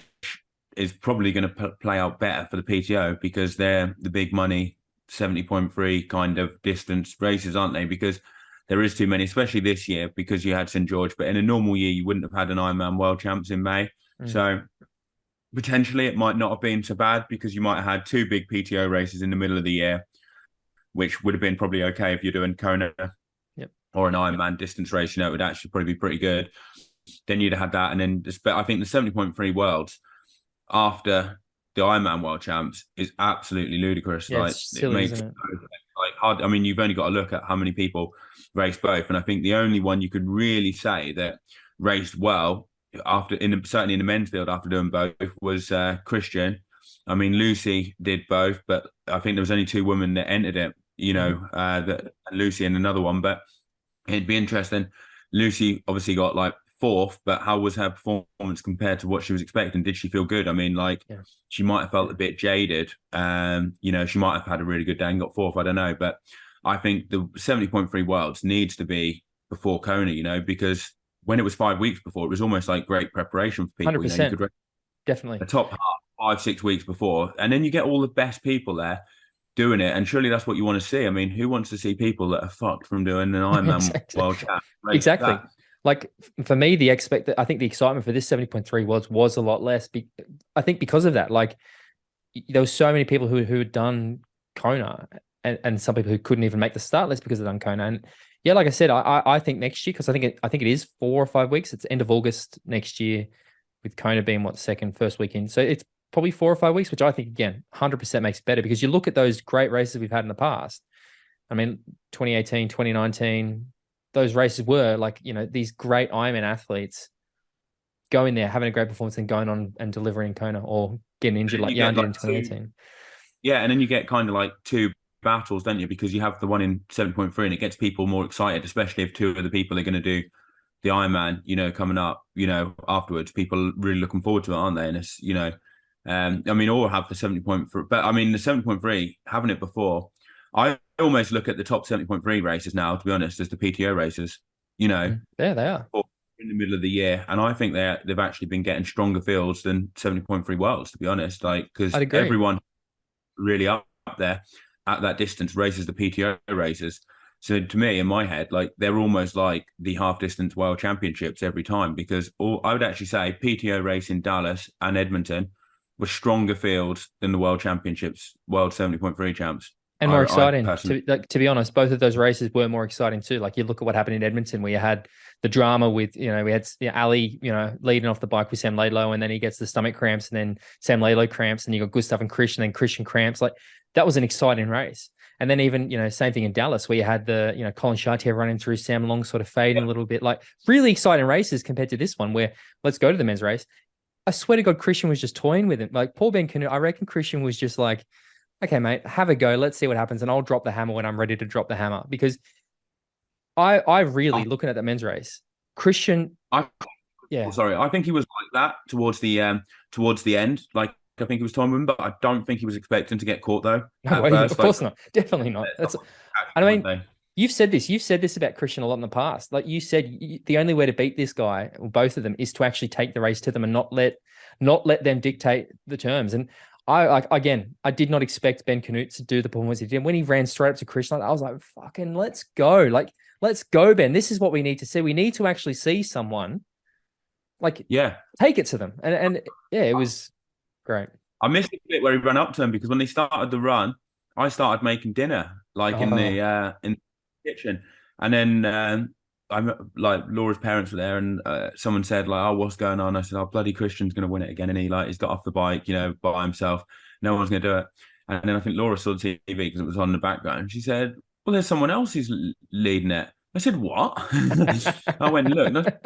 is probably going to play out better for the PTO because they're the big money 70.3 kind of distance races, aren't they? Because there is too many, especially this year because you had St. George. But in a normal year, you wouldn't have had an Ironman World Champs in May. So potentially it might not have been so bad because you might have had 2 big PTO races in the middle of the year, which would have been probably okay if you're doing Kona or an Ironman distance race. You know, it would actually probably be pretty good. Then you'd have had that. And then I think the 70.3 Worlds after the Ironman World Champs is absolutely ludicrous. Yeah, like, silly, it makes isn't it? Like hard. I mean, you've only got to look at how many people race both. And I think the only one you could really say that raced well certainly in the men's field after doing both was Kristian. I mean, Lucy did both, but I think there was only 2 women that entered it, you know, that Lucy and another one. But it'd be interesting Lucy obviously got like fourth, but how was her performance compared to what she was expecting? Did she feel good? I mean, like she might have felt a bit jaded. She might have had a really good day and got fourth. I don't know, but I think the 70.3 Worlds needs to be before Kona, because when it was 5 weeks before, it was almost like great preparation for people. 100%. You could Definitely the top half 5-6 weeks before, and then you get all the best people there doing it, and surely that's what you want to see. I mean, who wants to see people that are fucked from doing an Ironman World Champ? Exactly. Like for me, I think the excitement for this 70.3 was a lot less. I think because of that, like there were so many people who had done Kona, and some people who couldn't even make the start list because they've done Kona. And yeah, like I said, I think next year, because I think it is 4 or 5 weeks. It's end of August next year, with Kona being first weekend. So it's probably 4 or 5 weeks, which I think, again, 100% makes it better, because you look at those great races we've had in the past. I mean, 2018, 2019, those races were like, these great Ironman athletes going there, having a great performance, and going on and delivering Kona, or getting injured like Jan did in 2018. Yeah, and then you get kind of like two battles, don't you? Because you have the one in 7.3, and it gets people more excited, especially if two of the people are going to do the Ironman, coming up, afterwards. People are really looking forward to it, aren't they? And it's, or have the 70.3, but I mean, the 70.3, having it before, I almost look at the top 70.3 races now, to be honest, as the PTO races, Yeah, they are. In the middle of the year. And I think they've actually been getting stronger fields than 70.3 Worlds, to be honest, like, because everyone really up there at that distance races the PTO races. So to me, in my head, like they're almost like the half distance world championships every time, because I would actually say PTO race in Dallas and Edmonton were stronger fields than the world championships, world 70.3 champs. And more exciting. To be honest, both of those races were more exciting too. Like you look at what happened in Edmonton, where you had the drama with, we had Ali, leading off the bike with Sam Laidlow, and then he gets the stomach cramps, and then Sam Laidlow cramps, and you got Gustav and Kristian, and then Kristian cramps. Like that was an exciting race. And then even, same thing in Dallas, where you had the, Colin Chartier running through, Sam Long sort of fading a little bit. Like really exciting races compared to this one, where let's go to the men's race. I swear to God, Kristian was just toying with it. Like poor Ben Kanute, I reckon Kristian was just like, okay, mate, have a go. Let's see what happens. And I'll drop the hammer when I'm ready to drop the hammer. Because I really, looking at the men's race, Kristian. I think he was like that towards the end. Like, I think he was timing, but I don't think he was expecting to get caught though. No, of course not. Definitely not. I mean, you've said this about Kristian a lot in the past. Like you said, the only way to beat this guy, or both of them, is to actually take the race to them and not let them dictate the terms. And I did not expect Ben Kanute to do the performance he did. When he ran straight up to Kristian, I was like, fucking let's go. Like, let's go, Ben. This is what we need to see. We need to actually see someone take it to them. And it was great. I missed the bit where he ran up to him, because when they started the run, I started making dinner, in the kitchen. And then I'm like, Laura's parents were there, and someone said like, "Oh, what's going on?" I said, "Oh, bloody Kristian's going to win it again." And he's got off the bike, by himself. No one's going to do it. And then I think Laura saw the TV because it was on in the background. And she said, "Well, there's someone else who's leading it." I said, "What?" I went, "Look." And I said,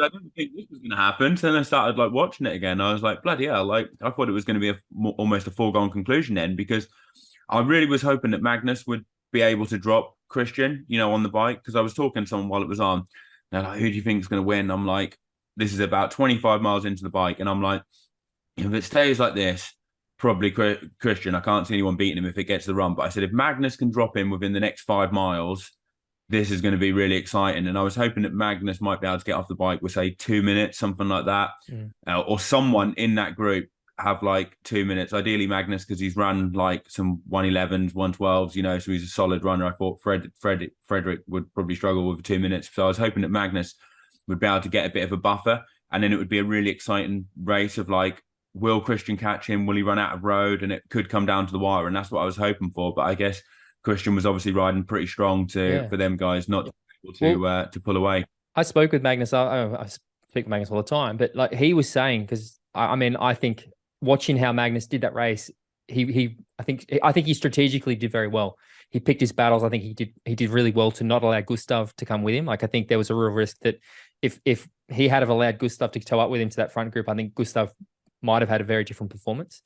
"I didn't think this was going to happen." So then I started like watching it again. I was like, bloody hell. Like, I thought it was going to be almost a foregone conclusion then, because I really was hoping that Magnus would be able to drop Kristian, on the bike, because I was talking to someone while it was on. They're like, "Who do you think is going to win?" I'm like, this is about 25 miles into the bike, and I'm like, if it stays like this, probably Kristian. I can't see anyone beating him if it gets the run. But I said, if Magnus can drop him within the next 5 miles, this is going to be really exciting. And I was hoping that Magnus might be able to get off the bike with, say, 2 minutes, something like that, or someone in that group have like 2 minutes. Ideally Magnus, because he's run like some 111s, 112s, so he's a solid runner. I thought Frederick would probably struggle with 2 minutes. So I was hoping that Magnus would be able to get a bit of a buffer, and then it would be a really exciting race of like, will Kristian catch him? Will he run out of road? And it could come down to the wire. And that's what I was hoping for. But I guess Kristian was obviously riding pretty strong for them guys not to pull away. I spoke with Magnus. I speak with Magnus all the time, but like he was saying, because I think watching how Magnus did that race, I think he strategically did very well. He picked his battles. I think he did really well to not allow Gustav to come with him. Like I think there was a real risk that if he had have allowed Gustav to tow up with him to that front group, I think Gustav might have had a very different performance.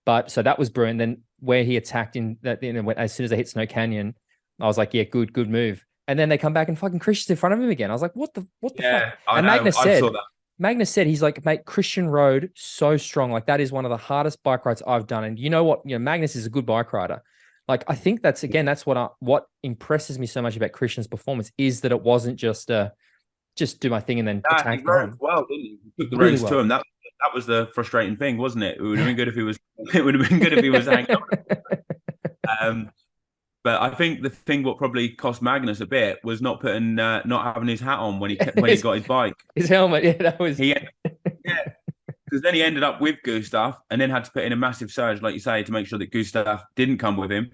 But so that was brilliant. Then where he attacked in that, as soon as they hit Snow Canyon, I was like, yeah, good move. And then they come back and fucking Kristian's in front of him again. I was like, what the fuck? I And know. I saw that. Magnus said, he's like, mate, Kristian rode so strong. Like, that is one of the hardest bike rides I've done. And you know what? Magnus is a good bike rider. Like, I think that's what impresses me so much about Kristian's performance is that it wasn't just do my thing and then attack. He rode well, didn't he? He took the race to him. That was the frustrating thing, wasn't it? It would have been good if he was. It would have been good if he was hanging on. But I think the thing what probably cost Magnus a bit was not having his hat on when he got his bike. His helmet, yeah, that was. Because then he ended up with Gustav and then had to put in a massive surge, like you say, to make sure that Gustav didn't come with him,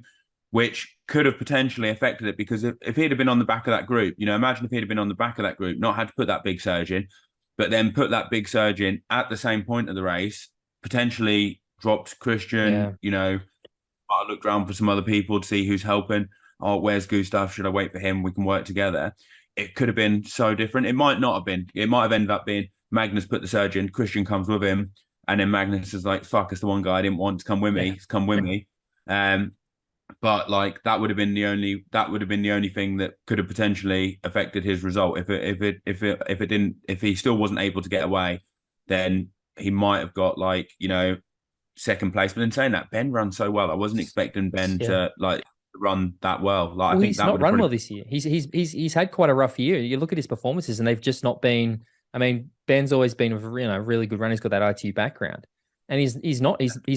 which could have potentially affected it. Because if he'd have been on the back of that group, imagine if he'd have been on the back of that group, not had to put that big surge in, but then put that big surge in at the same point of the race, potentially dropped Kristian, I looked around for some other people to see who's helping. Oh, where's Gustav? Should I wait for him? We can work together. It could have been so different. It might not have been. It might have ended up being Magnus put the surge in, Kristian comes with him, and then Magnus is like, fuck, it's the one guy I didn't want to come with me. He's come with me. But like that would have been the only thing that could have potentially affected his result. If he still wasn't able to get away, then he might have got second place. But in saying that, Ben runs so well. I wasn't expecting Ben to run that well. I think he's not run well this year. He's had quite a rough year. You look at his performances, and they've just not been. I mean, Ben's always been a really good runner. He's got that ITU background, and he's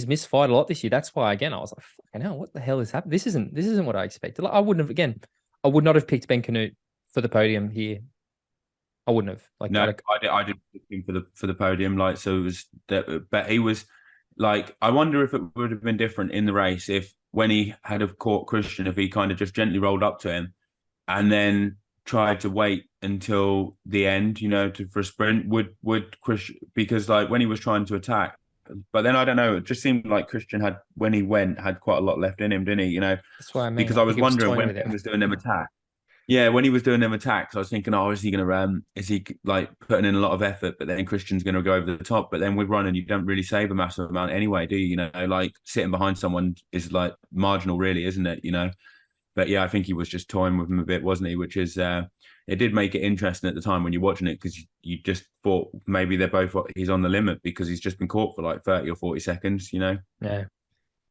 misfired a lot this year. That's why again I was like, fucking hell, what the hell is happening? This isn't what I expected. I would not have picked Ben Kanute for the podium here. I wouldn't have. I did pick him for the podium. So it was that, but he was. I wonder if it would have been different in the race if when he had have caught Kristian, if he kind of just gently rolled up to him and then tried to wait until the end, for a sprint, would Kristian, because when he was trying to attack, but then I don't know, it just seemed like Kristian had quite a lot left in him, didn't he? That's what I mean. Because I was wondering when he was doing them attack. Yeah, when he was doing them attacks, I was thinking, is he going to is he putting in a lot of effort? But then Kristian's going to go over the top. But then with running, you don't really save a massive amount anyway, do you? Sitting behind someone is marginal, really, isn't it? But yeah, I think he was just toying with him a bit, wasn't he? Which is it did make it interesting at the time when you're watching it because you just thought maybe he's on the limit because he's just been caught for 30 or 40 seconds, Yeah.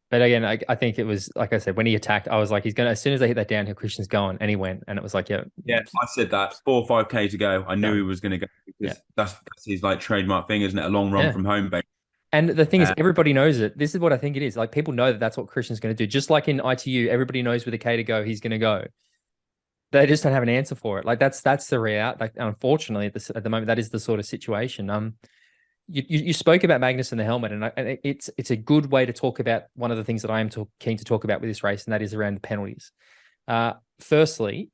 But again, I think it was, like I said, when he attacked, I was like, he's going to, as soon as they hit that downhill, Kristian's going, and he went. And it was like, yeah. Yeah, I said that 4 or 5K to go. I knew he was going to go because that's his trademark thing, isn't it? A long run from home, baby. And the thing is, everybody knows it. This is what I think it is. People know that that's what Kristian's going to do. Just like in ITU, everybody knows with a K to go, he's going to go. They just don't have an answer for it. That's the reality. Unfortunately, at the moment, that is the sort of situation. You spoke about Magnus and the helmet, and it's a good way to talk about one of the things that I am keen to talk about with this race, and that is around the penalties. Firstly,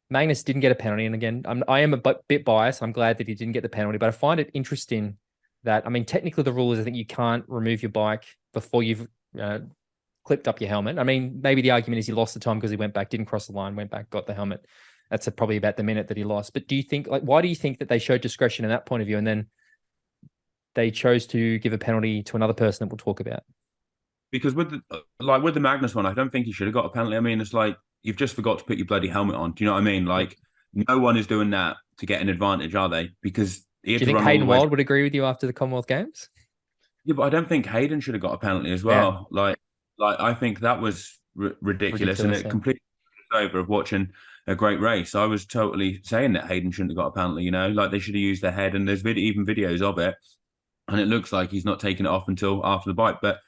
Magnus didn't get a penalty, and again, I am a bit biased. I'm glad that he didn't get the penalty, but I find it interesting that, technically the rule is I think you can't remove your bike before you've clipped up your helmet. Maybe the argument is he lost the time because he went back, didn't cross the line, went back, got the helmet. That's probably about the minute that he lost. But do you think, why do you think that they showed discretion in that point of view, and then they chose to give a penalty to another person that we'll talk about? Because with the Magnus one, I don't think he should have got a penalty. It's you've just forgot to put your bloody helmet on. Do you know what I mean? No one is doing that to get an advantage, are they? Because do you think Hayden Wild would agree with you after the Commonwealth Games? Yeah, but I don't think Hayden should have got a penalty as well. Yeah. I think that was ridiculous, and it completely over of watching a great race. I was totally saying that Hayden shouldn't have got a penalty. They should have used their head, and there's even videos of it. And it looks like he's not taking it off until after the bike. But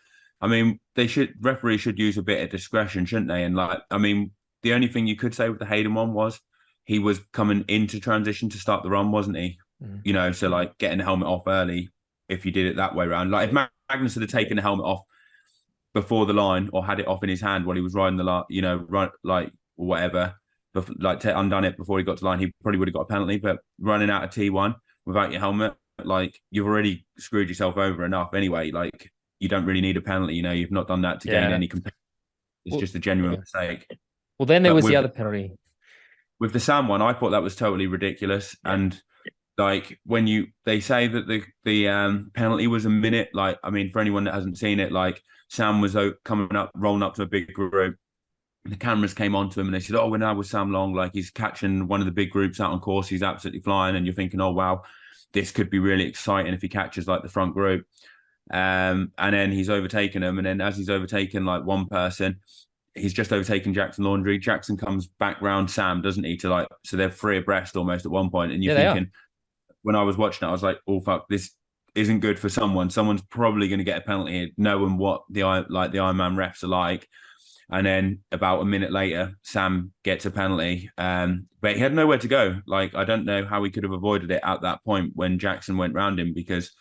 referees should use a bit of discretion, shouldn't they? And the only thing you could say with the Hayden one was he was coming into transition to start the run, wasn't he? Mm. So getting the helmet off early, if you did it that way around. If Magnus had taken the helmet off before the line or had it off in his hand while he was riding the line, or whatever, undone it before he got to the line, he probably would have got a penalty. But running out of T1 without your helmet, you've already screwed yourself over enough anyway. You don't really need a penalty. You've not done that to gain any competition. It's just a genuine mistake. Well, then there was the other penalty. With the Sam one, I thought that was totally ridiculous. Yeah. And when they say that the penalty was a minute, for anyone that hasn't seen it, Sam was coming up, rolling up to a big group. the cameras came onto him and they said, "Oh, we're now with Sam Long. Like he's catching one of the big groups out on course. He's absolutely flying." And you're thinking, "Oh wow, this could be really exciting if he catches like the front group." And then he's overtaken him. And then as he's overtaken like one person, he's just overtaken Jackson Laundry. Jackson comes back round Sam, doesn't he? To like, so they're three abreast almost at one point. And you're thinking, when I was watching it, I was like, "Oh fuck, this isn't good for someone. Someone's probably going to get a penalty here, knowing what the Ironman refs are like." And then about a minute later, Sam gets a penalty, but he had nowhere to go. Like, I don't know how he could have avoided it at that point when Jackson went round him, because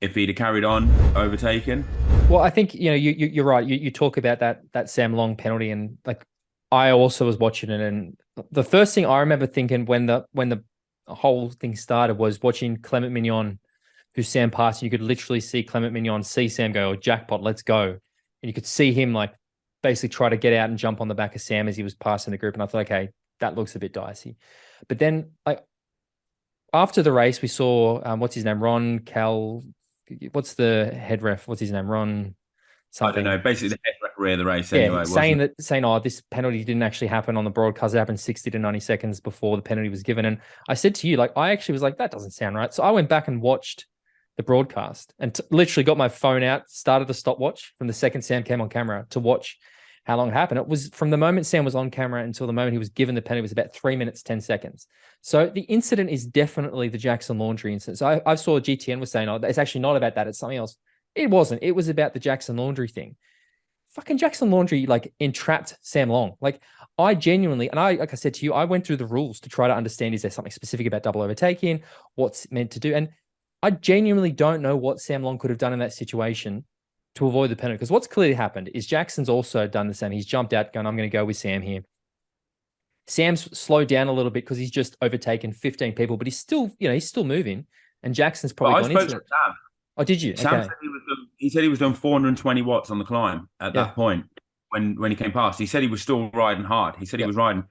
if he'd have carried on overtaken. Well, I think, you're right. You talk about that Sam Long penalty, and like, I also was watching it, and the first thing I remember thinking when the whole thing started was watching Clement Mignon, who Sam passed. You could literally see Clement Mignon see Sam go, "Oh, jackpot, let's go," and you could see him like basically try to get out and jump on the back of Sam as he was passing the group. And I thought, okay, that looks a bit dicey. But then, like, after the race, we saw what's his name, Ron Cal. What's the head ref? What's his name, Ron? Something. I don't know. Basically, the head referee of the race. Anyway, saying, "Oh, this penalty didn't actually happen on the broadcast. It happened 60 to 90 seconds before the penalty was given." And I said to you, like, I actually was like, that doesn't sound right. So I went back and watched the broadcast and literally got my phone out, started the stopwatch from the second Sam came on camera to watch how long it happened. It was from the moment Sam was on camera until the moment he was given the penalty was about 3 minutes, 10 seconds. So the incident is definitely the Jackson Laundry incident. So I saw GTN was saying, "Oh, it's actually not about that. It's something else." It wasn't. It was about the Jackson Laundry thing. Fucking Jackson Laundry, like, entrapped Sam Long. Like, I genuinely, and like I said to you, I went through the rules to try to understand, is there something specific about double overtaking? What's meant to do? And I genuinely don't know what Sam Long could have done in that situation to avoid the penalty. Because what's clearly happened is Jackson's also done the same. He's jumped out going, "I'm going to go with Sam here." Sam's slowed down a little bit because he's just overtaken 15 people, but he's still moving. And Jackson's probably gone into it. Sam. Oh, did you? Sam okay. said he said he was doing 420 watts on the climb at that point when he came past. He said he was still riding hard. He said he was riding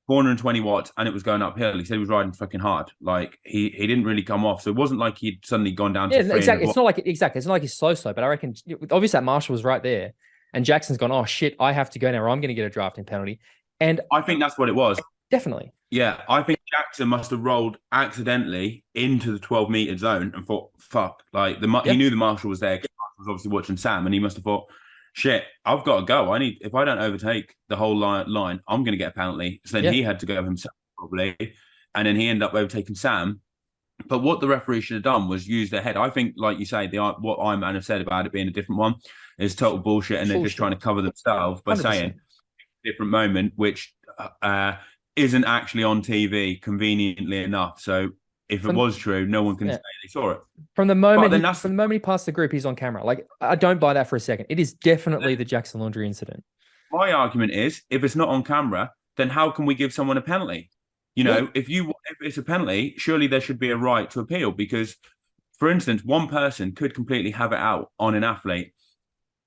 420 watts and it was going uphill. He said he was riding fucking hard. Like, he didn't really come off. So it wasn't like he'd suddenly gone down to exactly. It's not like it's not like he's slow, but I reckon obviously that Marshall was right there. And Jackson's gone, "Oh shit, I have to go now or I'm going to get a drafting penalty." And I think that's what it was. Definitely. Yeah, I think Jackson must have rolled accidentally into the 12-meter zone and thought, "Fuck!" Like he knew the marshal was there. The marshal was obviously watching Sam, and he must have thought, "Shit, I've got to go. If I don't overtake the whole line, I'm going to get a penalty." So then he had to go himself probably, and then he ended up overtaking Sam. But what the referee should have done was use their head. I think, like you say, what Ironman have said about it being a different one is total bullshit, and they're just trying to cover themselves by 100%. Saying different moment, which isn't actually on TV, conveniently enough. So if it was true, no one can say they saw it. From the moment he passed the group, he's on camera. Like, I don't buy that for a second. It is definitely the Jackson Laundry incident. My argument is, if it's not on camera, then how can we give someone a penalty? If it's a penalty, surely there should be a right to appeal, because, for instance, one person could completely have it out on an athlete.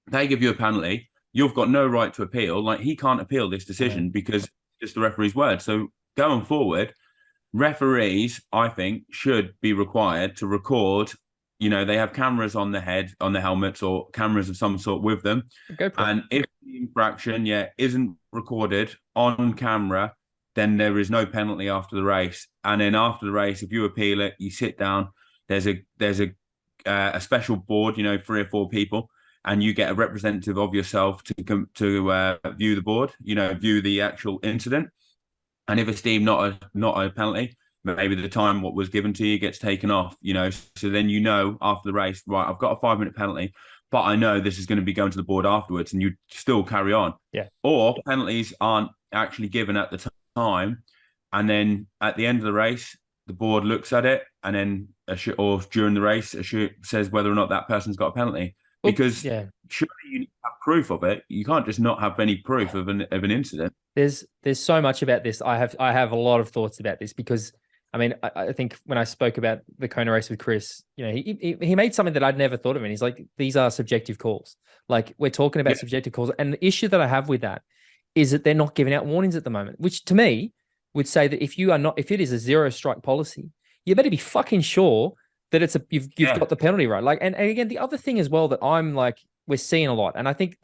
They give you a penalty. You've got no right to appeal. Like, he can't appeal this decision because it's the referee's word. So going forward, referees, I think, should be required to record. They have cameras on the head, on the helmets, or cameras of some sort with them. And if the infraction, isn't recorded on camera, then there is no penalty after the race. And then after the race, if you appeal it, you sit down. There's a special board, 3 or 4 people, and you get a representative of yourself to view the board, view the actual incident. And if it's deemed not a penalty, maybe the time what was given to you gets taken off, so then after the race, right, I've got a 5-minute penalty, but I know this is going to be going to the board afterwards, and you still carry on. Yeah. Or penalties aren't actually given at the time, and then at the end of the race, the board looks at it, and then or during the race, says whether or not that person's got a penalty. Because surely you need to have proof of it. You can't just not have any proof of an incident. There's so much about this. I have a lot of thoughts about this, because I think when I spoke about the Kona race with Chris, he made something that I'd never thought of, and he's like, these are subjective calls. Like, we're talking about subjective calls, and the issue that I have with that is that they're not giving out warnings at the moment, which to me would say that if it is a 0 strike policy, you better be fucking sure that you've got the penalty right. Like, and again, the other thing as well that I'm like, we're seeing a lot. And I think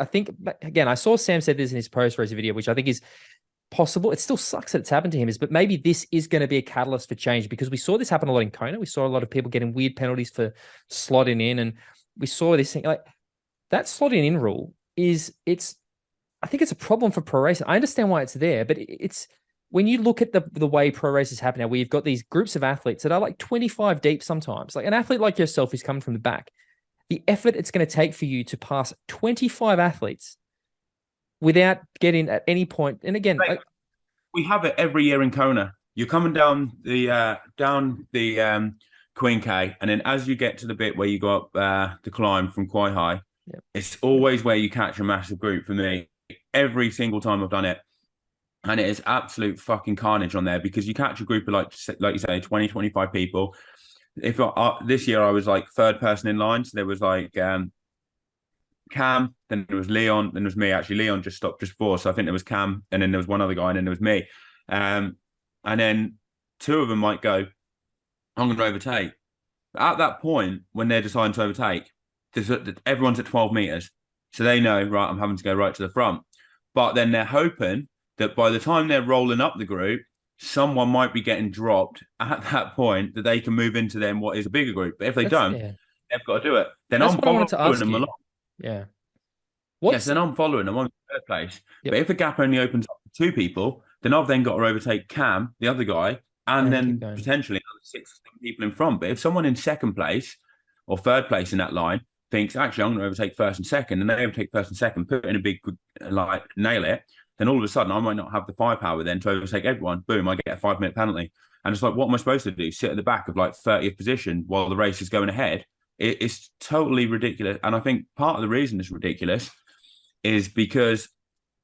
again, I saw Sam said this in his post-race video, which I think is possible. It still sucks that it's happened to him, but maybe this is going to be a catalyst for change, because we saw this happen a lot in Kona. We saw a lot of people getting weird penalties for slotting in, and we saw this thing like that slotting in rule I think it's a problem for pro racing. I understand why it's there, but it's when you look at the way pro races happen now, where you've got these groups of athletes that are like 25 deep sometimes. Like an athlete like yourself who's coming from the back, the effort it's going to take for you to pass 25 athletes without getting at any point. And again, we have it every year in Kona. You're coming down the Queen K, and then as you get to the bit where you go up the climb from quite high, it's always where you catch a massive group for me. Every single time I've done it. And it is absolute fucking carnage on there, because you catch a group of like you say, 20, 25 people. If this year I was like third person in line, so there was like Cam, then there was Leon, then there was me. Actually, Leon just stopped just before, so I think there was Cam, and then there was one other guy, and then there was me. And then two of them might go, I'm going to overtake. At that point, when they're deciding to overtake, everyone's at 12 meters, so they know, right, I'm having to go right to the front. But then they're hoping that by the time they're rolling up the group, someone might be getting dropped at that point, that they can move into then what is a bigger group. But if they don't, they've got to do it. Then I'm following them along. Yeah. Yes, then I'm following them on third place. Yep. But if the gap only opens up to two people, then I've then got to overtake Cam, the other guy, and then potentially another 6 or 7 people in front. But if someone in second place or third place in that line thinks, actually, I'm going to overtake first and second, and they overtake first and second, put in a big, like, nail it, then all of a sudden I might not have the firepower then to overtake everyone. Boom, I get a 5-minute penalty. And it's like, what am I supposed to do? Sit at the back of like 30th position while the race is going ahead? It's totally ridiculous. And I think part of the reason it's ridiculous is because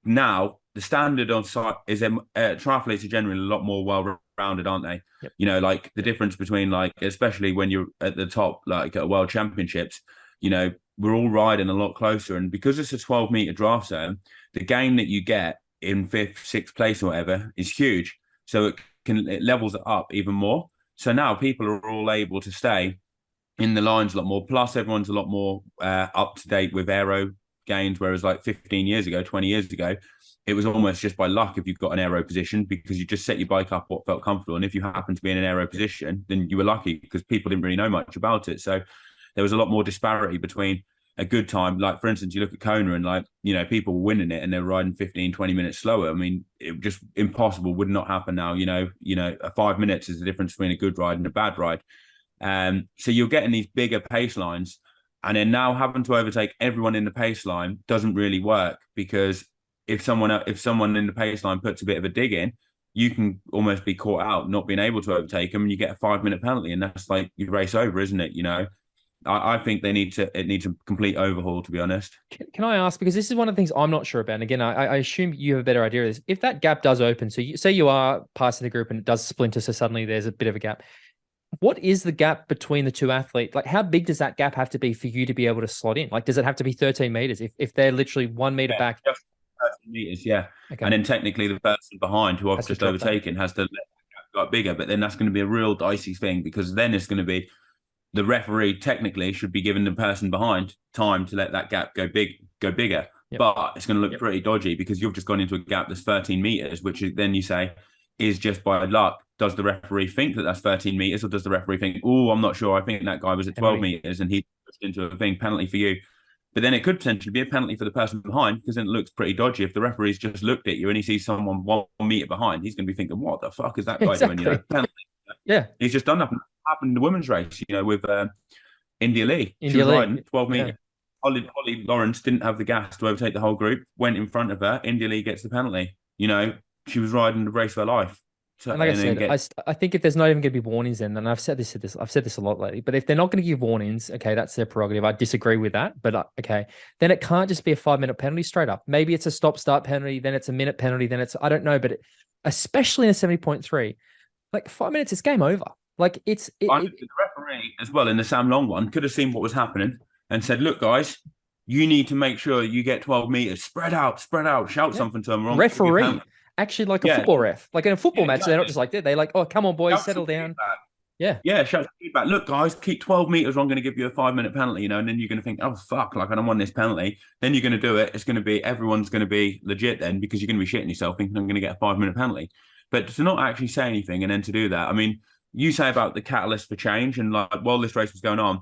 now the standard on site is triathletes are generally a lot more well-rounded, aren't they? Yep. You know, like the difference between like, especially when you're at the top, like at World Championships, you know, we're all riding a lot closer. And because it's a 12-meter draft zone, the gain that you get in 5th, 6th place or whatever is huge. So it levels it up even more. So now people are all able to stay in the lines a lot more. Plus, everyone's a lot more up to date with aero gains, whereas like 15 years ago, 20 years ago, it was almost just by luck if you've got an aero position, because you just set your bike up what felt comfortable. And if you happen to be in an aero position, then you were lucky, because people didn't really know much about it. So there was a lot more disparity between a good time. Like, for instance, you look at Kona and like, you know, people were winning it and they're riding 15, 20 minutes slower. I mean, it just impossible, would not happen now. You know, 5 minutes is the difference between a good ride and a bad ride. So you're getting these bigger pace lines, and then now having to overtake everyone in the pace line doesn't really work, because if someone in the pace line puts a bit of a dig in, you can almost be caught out not being able to overtake them, and you get a 5-minute penalty, and that's like your race over, isn't it? You know, I think it needs a complete overhaul, to be honest. Can I ask, because this is one of the things I'm not sure about, and again, I assume you have a better idea of this. If that gap does open, so say you are passing the group and it does splinter, so suddenly there's a bit of a gap. What is the gap between the two athletes? Like, how big does that gap have to be for you to be able to slot in? Like, does it have to be 13 meters if they're literally 1 meter back? Just 13 meters, yeah. Okay. And then technically the person behind who I've just overtaken has to let that gap go bigger, but then that's going to be a real dicey thing, because then it's going to be the referee technically should be giving the person behind time to let that gap go bigger. Yep. But it's going to look pretty dodgy, because you've just gone into a gap that's 13 meters, which then you say is just by luck. Does the referee think that that's 13 meters, or does the referee think, oh, I'm not sure, I think that guy was at 12 meters and he pushed into a thing, penalty for you? But then it could potentially be a penalty for the person behind, because then it looks pretty dodgy. If the referee's just looked at you and he sees someone 1 meter behind, he's going to be thinking, what the fuck is that guy doing? You know, penalty. Yeah. He's just done that. Happened in the women's race, you know, with India Lee. She was riding 12 meters. Yeah. Holly Lawrence didn't have the gas to overtake the whole group, went in front of her. India Lee gets the penalty. You know, she was riding the race of her life. So, and like I said, I think if there's not even going to be warnings, then, and I've said this a lot lately, but if they're not going to give warnings, okay, that's their prerogative. I disagree with that, but okay, then it can't just be a 5-minute penalty straight up. Maybe it's a stop-start penalty, then it's a minute penalty, then it's, I don't know, but especially in a 70.3, like 5 minutes, it's game over. Like the referee as well in the Sam Long one could have seen what was happening and said, look, guys, you need to make sure you get 12 meters, spread out, shout something to them. Referee. Actually, like a football ref, like in a football match, exactly. They're not just like that. They're like, "Oh, come on, boys, settle down." Yeah. Yeah, shout feedback. Look, guys, keep 12 meters. I'm going to give you a 5-minute penalty, and then you're going to think, oh fuck, like I don't want this penalty. Then you're going to do it. It's going to be everyone's going to be legit then because you're going to be shitting yourself thinking I'm going to get a 5-minute penalty. But to not actually say anything and then to do that, I mean, you say about the catalyst for change, and like while this race was going on,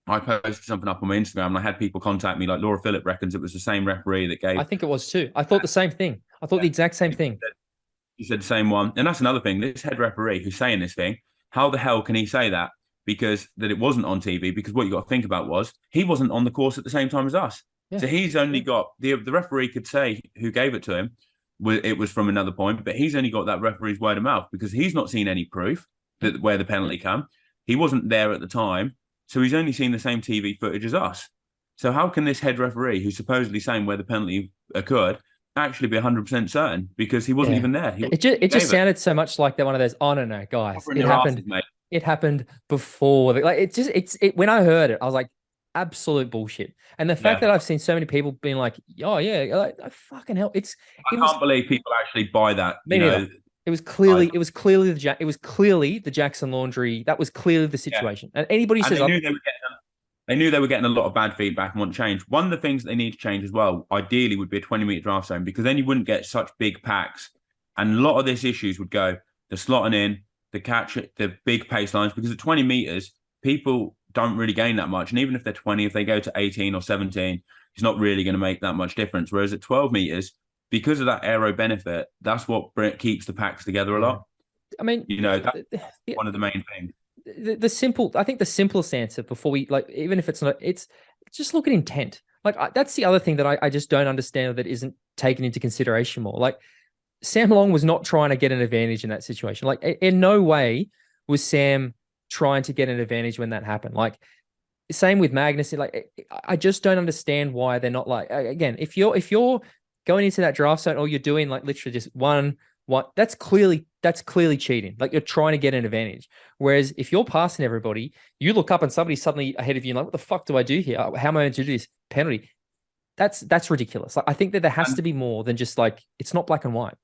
I posted something up on my Instagram and I had people contact me. Like Laura Phillip reckons it was the same referee that gave. I think it was too. I thought the same thing. I thought the exact same thing. He said the same one. And that's another thing. This head referee who's saying this thing, how the hell can he say that? Because that it wasn't on TV. Because what you got to think about was he wasn't on the course at the same time as us. Yeah. So he's only got the referee could say who gave it to him. It was from another point, but he's only got that referee's word of mouth because he's not seen any proof that where the penalty came. He wasn't there at the time. So he's only seen the same TV footage as us. So how can this head referee, who's supposedly saying where the penalty occurred, actually be 100% certain because he wasn't even there? It just sounded so much like one of those. Oh no, guys, it happened. It happened before. Like when I heard it, I was like, absolute bullshit. And the fact that I've seen so many people being like, oh yeah, like fucking hell, I can't believe people actually buy that. It was clearly the Jackson Laundry. That was clearly the situation. And anybody says they knew they were getting a lot of bad feedback and want change. One of the things they need to change as well, ideally, would be a 20-meter draft zone because then you wouldn't get such big packs. And a lot of these issues would go the slotting in, the catch, the big pace lines, because at 20 meters, people don't really gain that much. And even if they're 20, if they go to 18 or 17, it's not really going to make that much difference. Whereas at 12 meters, because of that aero benefit, that's what keeps the packs together a lot. I mean, that's one of the main things. I think the simplest answer before we even if it's not, it's just look at intent. Like that's the other thing that I just don't understand that isn't taken into consideration more. Like Sam Long was not trying to get an advantage in that situation. Like in no way was Sam trying to get an advantage when that happened. Like same with Magnus. Like I just don't understand why they're not like, again, if you're going into that draft zone or you're doing like literally just one, that's clearly cheating. Like you're trying to get an advantage. Whereas if you're passing everybody, you look up and somebody's suddenly ahead of you and like, what the fuck do I do here? How am I going to do this? Penalty. That's ridiculous. Like I think that there has to be more than just like, it's not black and white.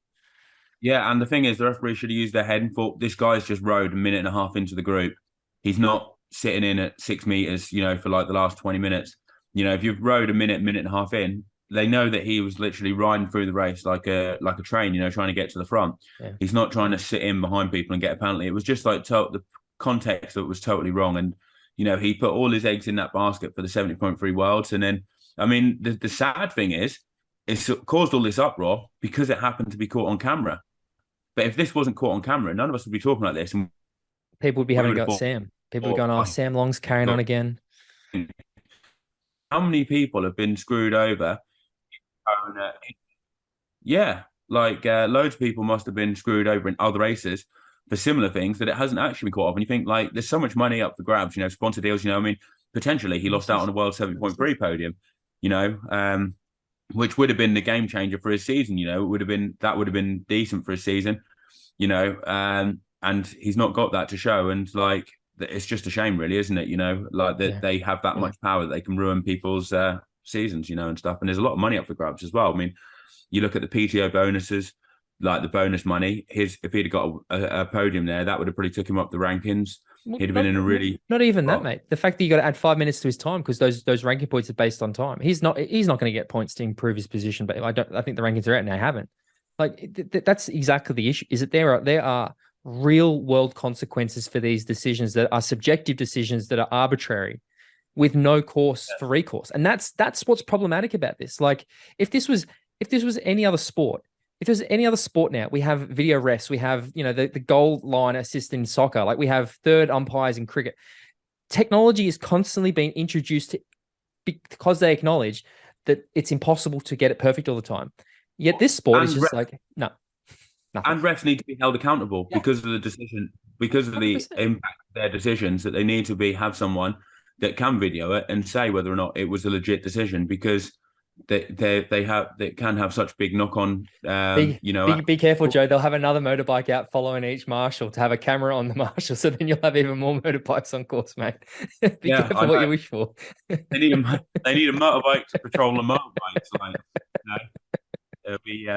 Yeah, and the thing is, the referee should have used their head and thought, this guy's just rode a minute and a half into the group. He's not sitting in at 6 meters, for like the last 20 minutes. If you've rode a minute and a half in, they know that he was literally riding through the race like a train, trying to get to the front. Yeah. He's not trying to sit in behind people and get a penalty. It was just like the context that was totally wrong. And, he put all his eggs in that basket for the 70.3 worlds. And then, I mean, the sad thing is, it's caused all this uproar because it happened to be caught on camera. But if this wasn't caught on camera, none of us would be talking like this. And people would be having a go at Sam. People would be going, oh, Sam Long's carrying on again. How many people have been screwed over? Loads of people must have been screwed over in other races for similar things that it hasn't actually been caught up. And you think, like, there's so much money up for grabs, sponsor deals, I mean, potentially he lost out on a World 7.3 podium, which would have been the game changer for his season. That would have been decent for his season, and he's not got that to show. And like, it's just a shame, really, isn't it? That they have that much power that they can ruin people's seasons, and stuff. And there's a lot of money up for grabs as well. I mean, you look at the PTO bonuses, like the bonus money. If he'd got a podium there, that would have probably took him up the rankings. He'd have been in a really not even that, mate. The fact that you got to add 5 minutes to his time because those ranking points are based on time. He's not going to get points to improve his position. But I think the rankings are out now. Haven't that's exactly the issue. Is that there are real world consequences for these decisions that are subjective decisions that are arbitrary, with no course for recourse. And that's what's problematic about this. Like if this was any other sport. If there's any other sport now, we have video refs, we have, the goal line assist in soccer, like we have third umpires in cricket. Technology is constantly being introduced because they acknowledge that it's impossible to get it perfect all the time. Yet this sport is just like, no. Nothing. And refs need to be held accountable because of the decision, because of 100%. The impact of their decisions, that they need to have someone that can video it and say whether or not it was a legit decision, because they can have such big knock on. Be careful, Joe. They'll have another motorbike out following each marshal to have a camera on the marshal, so then you'll have even more motorbikes on course, mate. Be careful what you wish for. They need a motorbike to patrol the motorbikes. It'll be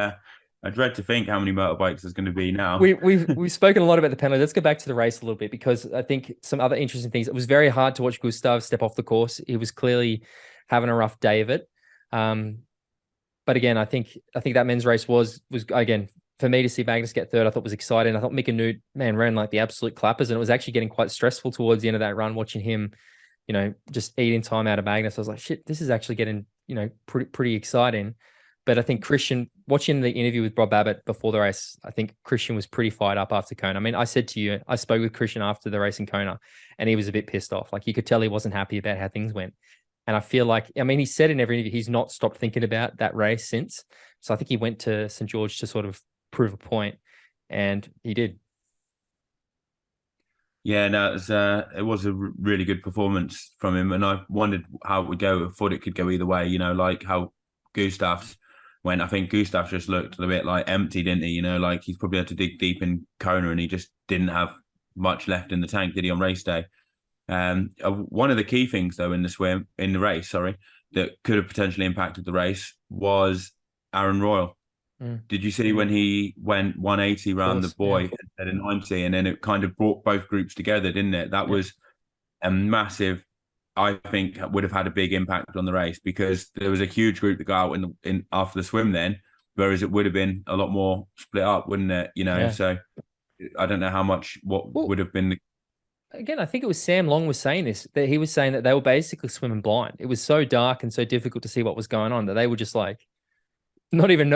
I dread to think how many motorbikes there's going to be now. We've spoken a lot about the penalty. Let's go back to the race a little bit, because I think some other interesting things. It was very hard to watch Gustav step off the course. He was clearly having a rough day of it. But again, I think that men's race was again, for me to see Magnus get third, I thought was exciting. I thought Kanute, man, ran like the absolute clappers, and it was actually getting quite stressful towards the end of that run, watching him, just eating time out of Magnus. I was like, shit, this is actually getting, pretty exciting. But I think Kristian, watching the interview with Rob Babbitt before the race, I think Kristian was pretty fired up after Kona. I mean, I said to you, I spoke with Kristian after the race in Kona, and he was a bit pissed off. Like, you could tell he wasn't happy about how things went. And I feel like, I mean, he said in every interview, he's not stopped thinking about that race since. So I think he went to St. George to sort of prove a point, and he did. Yeah, no, it was a really good performance from him, and I wondered how it would go. I thought it could go either way, like how Gustav's went. I think Gustav just looked a bit like empty, didn't he? Like he's probably had to dig deep in Kona, and he just didn't have much left in the tank, did he, on race day? One of the key things, though, in the race, that could have potentially impacted the race was Aaron Royal. Did you see when he went 180 round the boy instead of 90, and then it kind of brought both groups together, didn't it? That was a massive, I think, would have had a big impact on the race, because there was a huge group that got out in after the swim then, whereas it would have been a lot more split up, wouldn't it? So I don't know how much would have been. Again, I think it was Sam Long was saying this, that he was saying that they were basically swimming blind. It was so dark and so difficult to see what was going on that they were just like, not even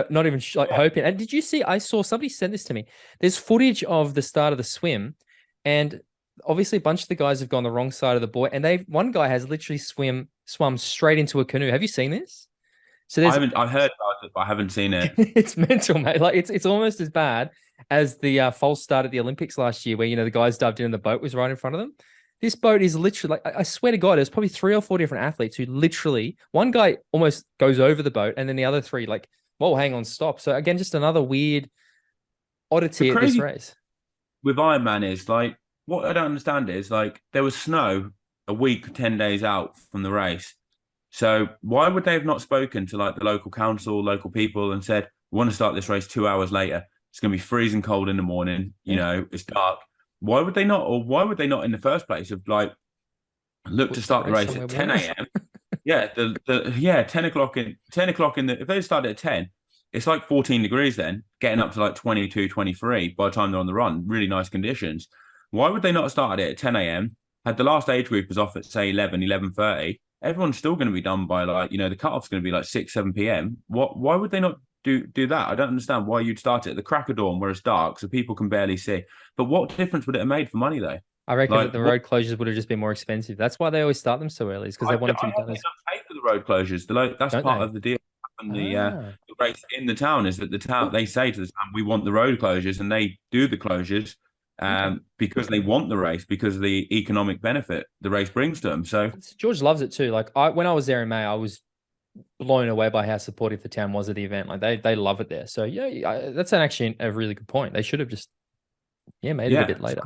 like hoping. And did you see, I saw somebody send this to me. There's footage of the start of the swim, and obviously a bunch of the guys have gone the wrong side of the buoy, and one guy has literally swum straight into a canoe. Have you seen this? So I heard about it, but I haven't seen it. It's mental, mate. Like it's almost as bad as the false start at the Olympics last year, where the guys dived in and the boat was right in front of them. This boat is literally, like, I swear to God, there's probably 3 or 4 different athletes who literally, one guy almost goes over the boat, and then the other 3 like, whoa, hang on, stop. So again, just another weird oddity at this race. With Ironman is like, what I don't understand is, like, there was snow a week, 10 days out from the race. So why would they have not spoken to like the local council, local people, and said, we want to start this race 2 hours later. It's going to be freezing cold in the morning. It's dark. Why would they not? Or why would they not in the first place have like looked to start the race at 10 a.m.? Yeah, 10 o'clock in if they started at 10, it's like 14 degrees then, getting up to like 22, 23 by the time they're on the run. Really nice conditions. Why would they not have started it at 10 a.m.? Had the last age group was off at say 11:30, everyone's still going to be done by like, the cutoff's going to be like 6, 7 p.m. Why would they not do that? I don't understand why you'd start it at the crack of dawn where it's dark so people can barely see. But what difference would it have made for money though? I reckon that the road closures would have just been more expensive. That's why they always start them so early, is because they want to be done. Pay for the road closures. That's part of the deal. And the race in the town is that the town, they say to the town, we want the road closures, and they do the closures because they want the race, because of the economic benefit the race brings to them. So George loves it too. Like when I was there in May, I was blown away by how supportive the town was of the event. Like they love it there. So that's actually a really good point. They should have just made it a bit later.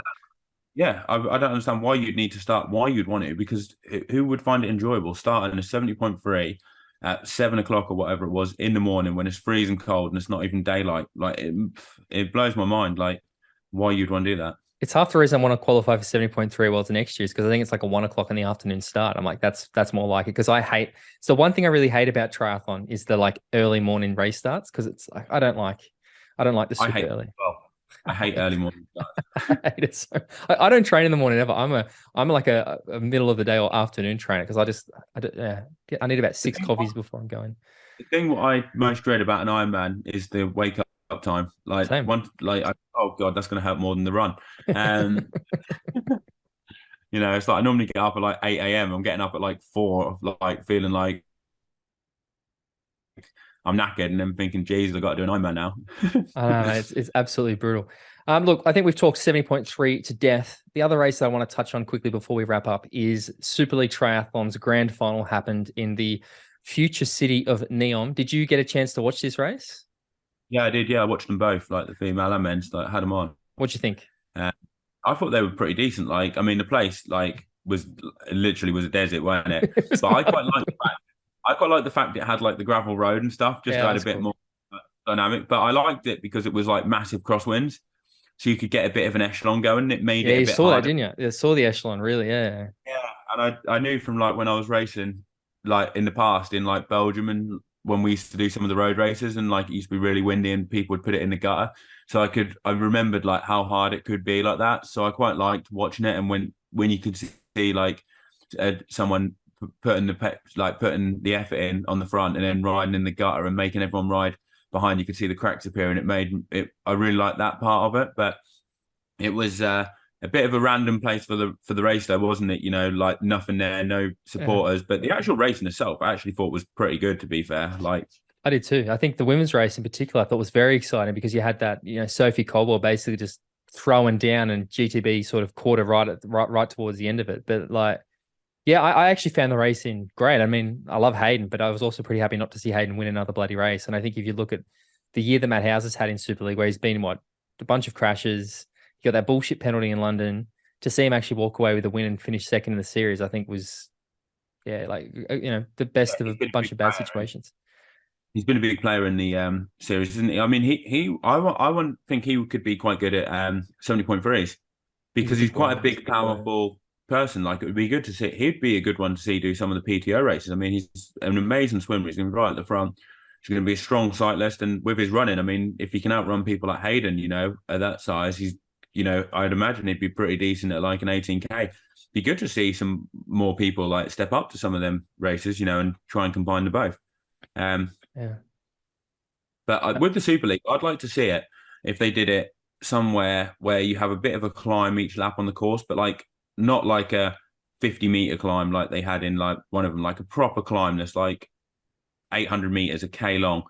I don't understand why you'd need to start, why you'd want it, because who would find it enjoyable starting a 70.3 at 7 o'clock or whatever it was in the morning when it's freezing cold and it's not even daylight? Like it blows my mind, like why you'd want to do that. It's half the reason I want to qualify for 70.3 Worlds next year, is because I think it's like a 1 o'clock in the afternoon start. I'm like, that's more like it, because so one thing I really hate about triathlon is the like early morning race starts, because it's like I don't like the super early. I hate early morning starts. I hate it so. I don't train in the morning ever. I'm like a middle of the day or afternoon trainer, because I need about 6 coffees before I'm going. The thing what I most dread about an Ironman is the wake up time. Like Same. Oh god, that's going to hurt more than the run. It's like I normally get up at like 8 a.m. I'm getting up at like 4, like feeling like I'm knackered, and then thinking, geez, I've got to do an Ironman now. I know, it's absolutely brutal. Look, I think we've talked 70.3 to death. The other race that I want to touch on quickly before we wrap up is Super League Triathlon's grand final happened in the future city of Neom. Did you get a chance to watch this race? Yeah, I did. Yeah, I watched them both, like the female and men's. Like, had them on. What'd you think? I thought they were pretty decent. Like, I mean, the place was literally a desert, wasn't it? But I quite like the fact. I quite like the fact it had like the gravel road and stuff. Just to add a bit more dynamic, but I liked it because it was like massive crosswinds. So you could get a bit of an echelon going. It made Yeah, it a you bit saw that, harder. didn't you? Yeah, saw the echelon, really. Yeah. Yeah, and I knew from like when I was racing, like in the past in like Belgium, and when we used to do some of the road races, and like it used to be really windy and people would put it in the gutter. So I remembered like how hard it could be like that. So I quite liked watching it, and when you could see like someone putting putting the effort in on the front and then riding in the gutter and making everyone ride behind, you could see the cracks appear, and it made it. I really liked that part of it, but it was a bit of a random place for the race, though, wasn't it? You know, like nothing there, no supporters, but the actual race in itself, I actually thought was pretty good. To be fair, like I did too. I think the women's race in particular, I thought was very exciting because you had that, Sophie Caldwell basically just throwing down and GTB sort of caught her right towards the end of it. But like, yeah, I actually found the racing great. I mean, I love Hayden, but I was also pretty happy not to see Hayden win another bloody race. And I think if you look at the year that Matt Houser's had in Super League, where he's been a bunch of crashes, he got that bullshit penalty in London, to see him actually walk away with a win and finish second in the series, I think was, the best of a bunch of bad situations. He's been a big player in the series, isn't he? I mean, I wouldn't think he could be quite good at 70.3s because he's quite a big, powerful person. Like it would be good to see. He'd be a good one to see do some of the PTO races. I mean, he's an amazing swimmer. He's going to be right at the front. He's going to be a strong cyclist, and with his running, I mean, if he can outrun people like Hayden, at that size, he's, I'd imagine he'd be pretty decent at like an 18K. Be good to see some more people like step up to some of them races, and try and combine the both. Yeah. But with the Super League, I'd like to see it if they did it somewhere where you have a bit of a climb each lap on the course, but like not like a 50-meter climb like they had in like one of them, like a proper climb that's like 800 meters, a K long,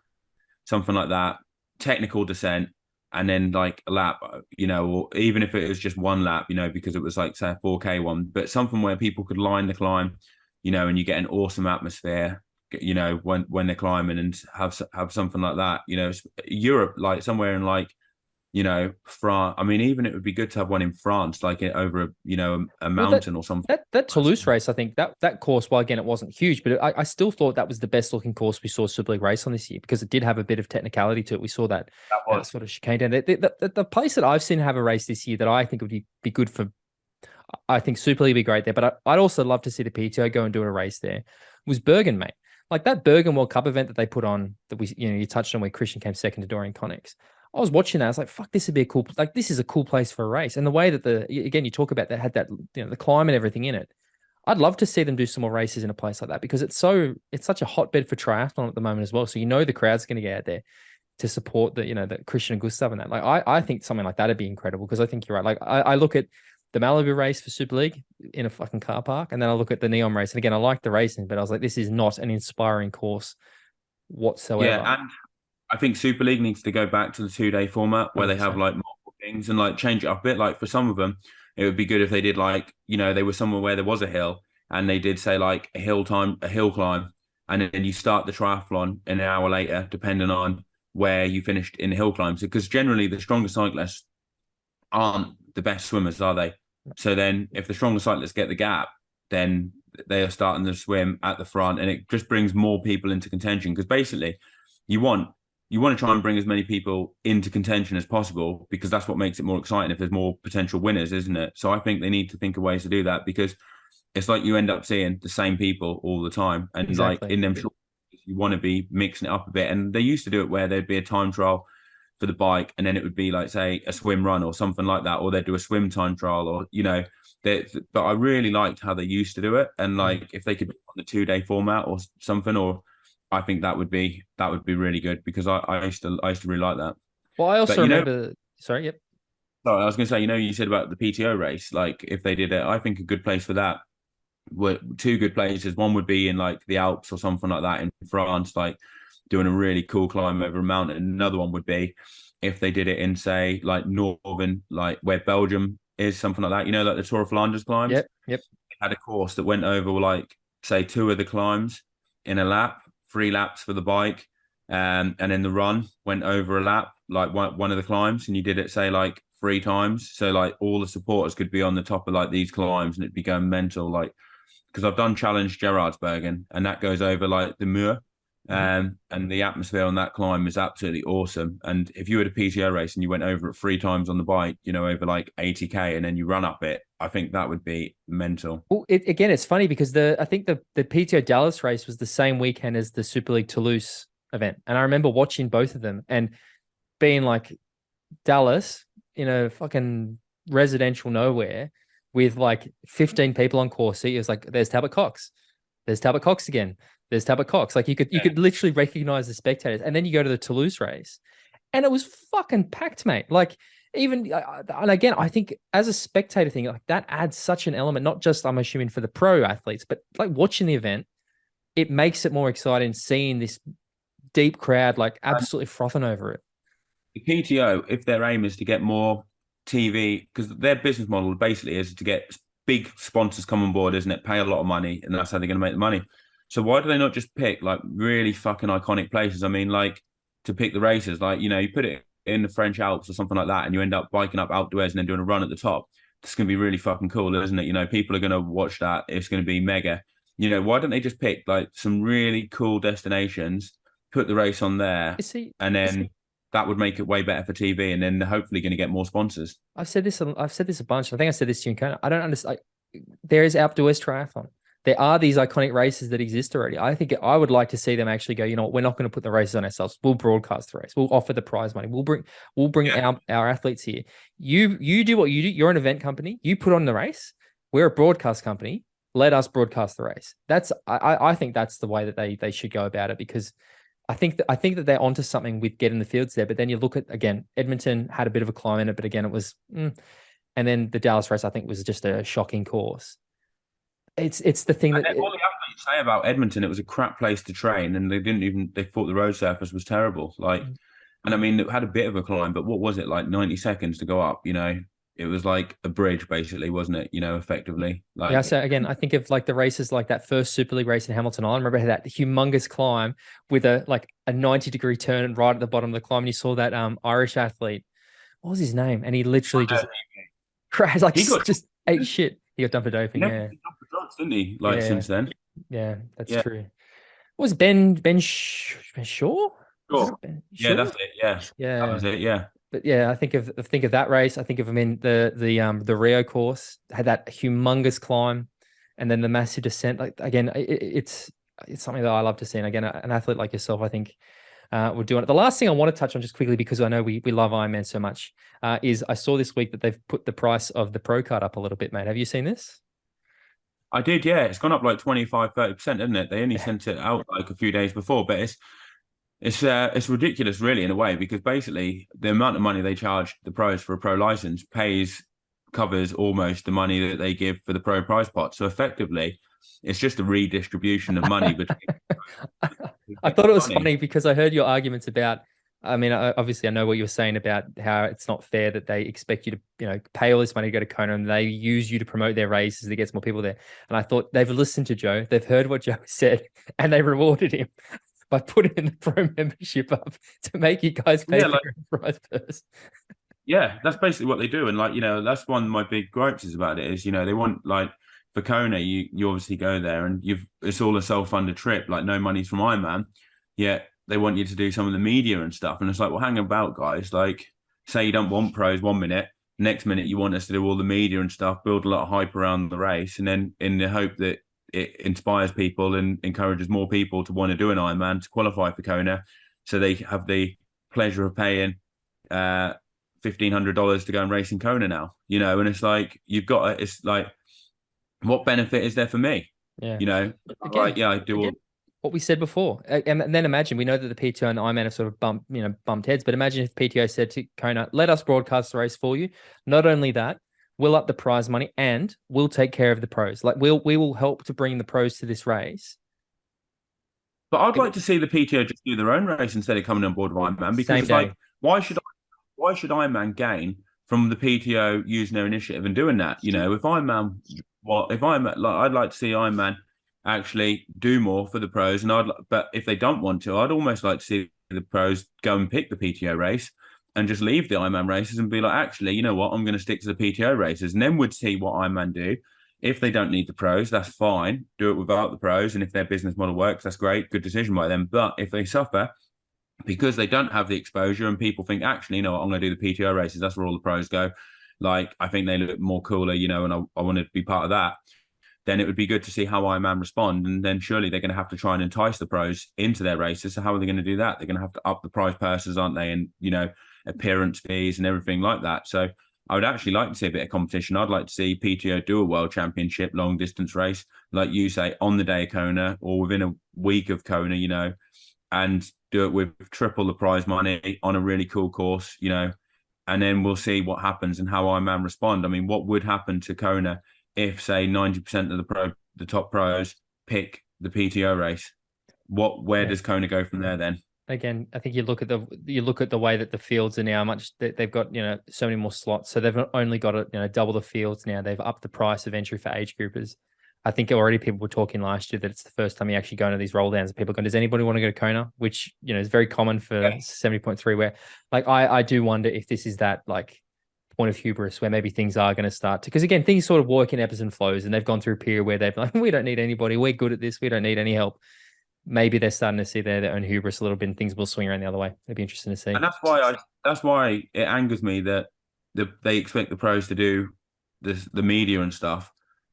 something like that, technical descent, and then like a lap, or even if it was just one lap, because it was like, say, a 4K one, but something where people could line the climb, and you get an awesome atmosphere, when they're climbing, and have something like that, Europe, like somewhere in like, France. I mean, even it would be good to have one in France, like over a mountain or something. That Toulouse race, I think that course, well, again, it wasn't huge, but I still thought that was the best looking course we saw Super League race on this year because it did have a bit of technicality to it. We saw that sort of chicane down. The place that I've seen have a race this year that I think would be good for, I think Super League would be great there, but I'd also love to see the PTO go and do a race there, was Bergen, mate. Like that Bergen World Cup event that they put on that you touched on where Kristian came second to Dorian Connex. I was watching that. I was like, fuck, this would be a cool, like, this is a cool place for a race. And the way that again, you talk about that had that, the climb and everything in it. I'd love to see them do some more races in a place like that because it's such a hotbed for triathlon at the moment as well. So, the crowd's going to get out there to support the Kristian and Gustav and that. Like, I think something like that would be incredible because I think you're right. Like, I look at the Malibu race for Super League in a fucking car park. And then I look at the Neon race. And again, I like the racing, but I was like, this is not an inspiring course whatsoever. Yeah, and I think Super League needs to go back to the 2-day format where they have like multiple things and like change it up a bit. Like for some of them, it would be good if they did like, they were somewhere where there was a hill and they did say like a hill climb. And then you start the triathlon an hour later, depending on where you finished in the hill climbs. Because generally the strongest cyclists aren't the best swimmers, are they? So then if the stronger cyclists get the gap, then they are starting to swim at the front and it just brings more people into contention. Because basically you want to try and bring as many people into contention as possible because that's what makes it more exciting if there's more potential winners, isn't it? So I think they need to think of ways to do that because it's like you end up seeing the same people all the time. And exactly. Like in them short, you want to be mixing it up a bit. And they used to do it where there'd be a time trial for the bike and then it would be like, say, a swim run or something like that, or they'd do a swim time trial or, but I really liked how they used to do it. And like, if they could be on the 2-day format or something, or I think that would be really good because I used to really like that. Well, I also remember, sorry, yep. Sorry, I was going to say, you said about the PTO race, like if they did it, I think a good place for that were two good places. One would be in like the Alps or something like that in France, like doing a really cool climb over a mountain. Another one would be if they did it in, say, like northern, like where Belgium is, something like that. Like the Tour of Flanders climbs. Yep. They had a course that went over like, say, 2 of the climbs in a lap, 3 laps for the bike, and then the run went over a lap, like one of the climbs, and you did it, say, like 3 times. So like all the supporters could be on the top of like these climbs, and it'd be going mental. Like because I've done Challenge Gerardsbergen, and that goes over like the Muur. And the atmosphere on that climb is absolutely awesome. And if you had a PTO race and you went over it 3 times on the bike, over like 80K, and then you run up it, I think that would be mental. Well, again, it's funny because I think the PTO Dallas race was the same weekend as the Super League Toulouse event. And I remember watching both of them and being like, Dallas in a fucking residential nowhere with like 15 people on course. It was like, there's Talbot Cox. There's Talbot Cox again. There's Talbot Cox. Like you could literally recognize the spectators. And then you go to the Toulouse race and it was fucking packed, mate. Like even, and again, I think as a spectator thing, like that adds such an element, not just I'm assuming for the pro athletes, but like watching the event, it makes it more exciting seeing this deep crowd, like absolutely frothing over it. The PTO, if their aim is to get more TV, because their business model basically is to get big sponsors come on board, isn't it? Pay a lot of money, and that's how they're going to make the money. So why do they not just pick like really fucking iconic places? I mean, like to pick the races, like, you put it in the French Alps or something like that, and you end up biking up Alpe d'Huez and then doing a run at the top. It's going to be really fucking cool, isn't it? People are going to watch that. It's going to be mega. Why don't they just pick like some really cool destinations, put the race on there, and then that would make it way better for TV, and then they're hopefully going to get more sponsors. I've said this a bunch. I think I said this to you in Kona. I don't understand. There is Alpe d'Huez Triathlon. There are these iconic races that exist already. I think I would like to see them actually go, you know what, we're not going to put the races on ourselves. We'll broadcast the race. We'll offer the prize money. We'll bring our athletes here. You do what you do. You're an event company. You put on the race. We're a broadcast company. Let us broadcast the race. I think that's the way that they should go about it, because I think that they're onto something with getting the fields there. But then you look at, again, Edmonton had a bit of a climb in it, but again, it was, and then the Dallas race, I think, was just a shocking course. It's the thing that all the athletes say about Edmonton, it was a crap place to train, and they thought the road surface was terrible. Like, and I mean, it had a bit of a climb, but what was it, like 90 seconds to go up? It was like a bridge, basically, wasn't it? Effectively. Like, yeah. So again, I think of like the races like that first Super League race in Hamilton Island. Remember that humongous climb with a 90-degree turn right at the bottom of the climb, and you saw that Irish athlete. What was his name? And he literally just crashed, like just ate shit. He got done for doping. Yeah, he got for drugs, didn't he? Since then. Yeah, that's true. What was Ben Shaw? Sure. Yeah, that's it. Yeah, that was it. Yeah. But yeah, I think of that race. I think of him in the Rio course, had that humongous climb, and then the massive descent. Like again, it's something that I love to see. And again, an athlete like yourself, I think, would do it. The last thing I want to touch on just quickly, because I know we love Ironman so much, is I saw this week that they've put the price of the pro card up a little bit, mate. Have you seen this? I did, yeah. It's gone up like 25-30%, isn't it? They only sent it out like a few days before, but it's ridiculous, really, in a way, because basically the amount of money they charge the pros for a pro license covers almost the money that they give for the pro prize pot. So effectively, it's just a redistribution of money between. I thought it was funny because I heard your arguments about. I mean, obviously, I know what you were saying about how it's not fair that they expect you to, pay all this money to go to Kona, and they use you to promote their races to get more people there. And I thought they've listened to Joe, they've heard what Joe said, and they rewarded him by putting in the pro membership up to make you guys pay for your prize purse. Yeah, that's basically what they do. And that's one of my big gripes is about it is, they want for Kona, you obviously go there and it's all a self-funded trip, like no money's from Ironman, yet they want you to do some of the media and stuff. And it's like, well, hang about, guys. Like, say you don't want pros 1 minute, next minute you want us to do all the media and stuff, build a lot of hype around the race, and then in the hope that it inspires people and encourages more people to want to do an Ironman to qualify for Kona, so they have the pleasure of paying $1,500 to go and race in Kona now. And it's like it's like, what benefit is there for me? Yeah, again, I do all. What we said before, and then imagine, we know that the PTO and the Ironman have sort of bumped heads, but imagine if PTO said to Kona, let us broadcast the race for you. Not only that, we'll up the prize money and we'll take care of the pros. Like we will help to bring the pros to this race. But I'd like to see the PTO just do their own race instead of coming on board with Ironman, because it's like, why should Ironman gain from the PTO using their initiative and doing that? If Ironman, I'd like to see Ironman actually do more for the pros, but if they don't want to, I'd almost like to see the pros go and pick the PTO race and just leave the Ironman races and be like, actually, you know what, I'm going to stick to the PTO races, and then we'd see what Ironman do If they don't need the pros, that's fine. Do it without the pros. And if their business model works, that's great. Good decision by them. But if they suffer because they don't have the exposure and people think, actually, you know what, I'm going to do the PTO races. That's where all the pros go. Like, I think they look more cooler, you know, and I want to be part of that. Then it would be good to see how Ironman respond. And then surely they're going to have to try and entice the pros into their races. So how are they going to do that? They're going to have to up the prize purses, aren't they? And, you know, appearance fees and everything like that. So I would actually like to see a bit of competition. I'd like to see PTO do a world championship long distance race, like you say, on the day of Kona or within a week of Kona, you know, and do it with triple the prize money on a really cool course, you know, and then we'll see what happens and how Ironman respond. I mean, what would happen to Kona if, say, 90% of the top pros pick the PTO race? Where does Kona go from there then? Again, I think you look at the way that the fields are now they've got, you know, so many more slots. So they've not only got you know, double the fields now, they've upped the price of entry for age groupers. I think already people were talking last year that it's the first time you actually go into these roll downs and people are going, does anybody want to go to Kona? Which, you know, is very common for 70.3, where like, I do wonder if this is that like point of hubris where maybe things are going to start to, because again, things sort of work in ebbs and flows, and they've gone through a period where they've like, we don't need anybody. We're good at this. We don't need any help. Maybe they're starting to see their own hubris a little bit and things will swing around the other way. It'd be interesting to see. And that's why it angers me that they expect the pros to do the media and stuff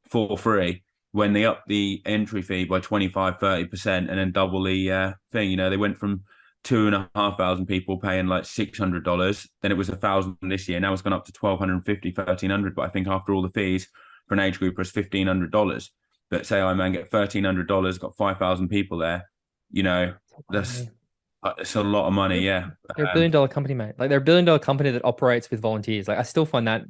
for free when they up the entry fee by 25-30% and then double the thing. You know, they went from 2,500 people paying like $600, then it was 1,000 this year. Now it's gone up to 1,250, 1,300. But I think after all the fees for an age grouper is $1,500. But say Ironman get $1,300, got 5,000 people there, you know, it's a lot of money. Yeah. They're $1 billion company, mate. Like, they're $1 billion company that operates with volunteers. Like, I still find that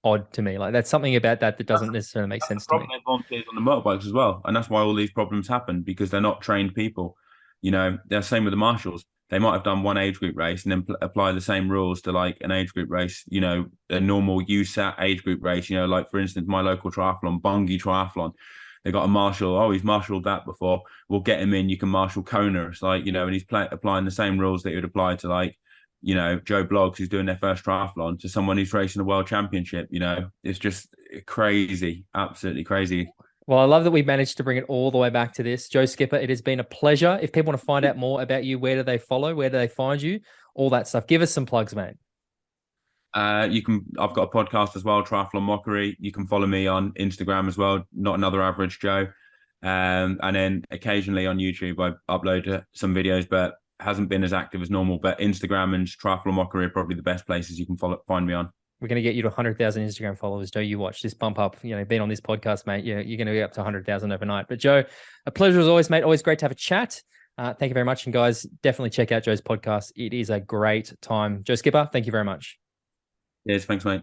odd to me. Like, that's something about that doesn't necessarily make sense to me. They volunteers on the motorbikes as well. And that's why all these problems happen, because they're not trained people. You know, they're the same with the marshals. They might have done one age group race and then apply the same rules to like an age group race, you know, a normal USAT age group race, you know, like for instance, my local triathlon, Bungie Triathlon, they got a marshal. Oh, he's marshaled that before. We'll get him in. You can marshal Kona. It's like, you know, and he's applying the same rules that he would apply to like, you know, Joe Bloggs, who's doing their first triathlon, to someone who's racing a world championship. You know, it's just crazy, absolutely crazy. Well, I love that we managed to bring it all the way back to this. Joe Skipper, it has been a pleasure. If people want to find out more about you, where do they follow? Where do they find you? All that stuff. Give us some plugs, mate. I've got a podcast as well, Triathlon Mockery. You can follow me on Instagram as well, Not Another Average Joe. And then occasionally on YouTube, I upload some videos, but hasn't been as active as normal. But Instagram and Triathlon Mockery are probably the best places you can find me on. We're going to get you to 100,000 Instagram followers, Joe. You watch this bump up, you know, being on this podcast, mate. You're going to be up to 100,000 overnight. But Joe, a pleasure as always, mate. Always great to have a chat. Thank you very much. And guys, definitely check out Joe's podcast. It is a great time. Joe Skipper, thank you very much. Yes, thanks, mate.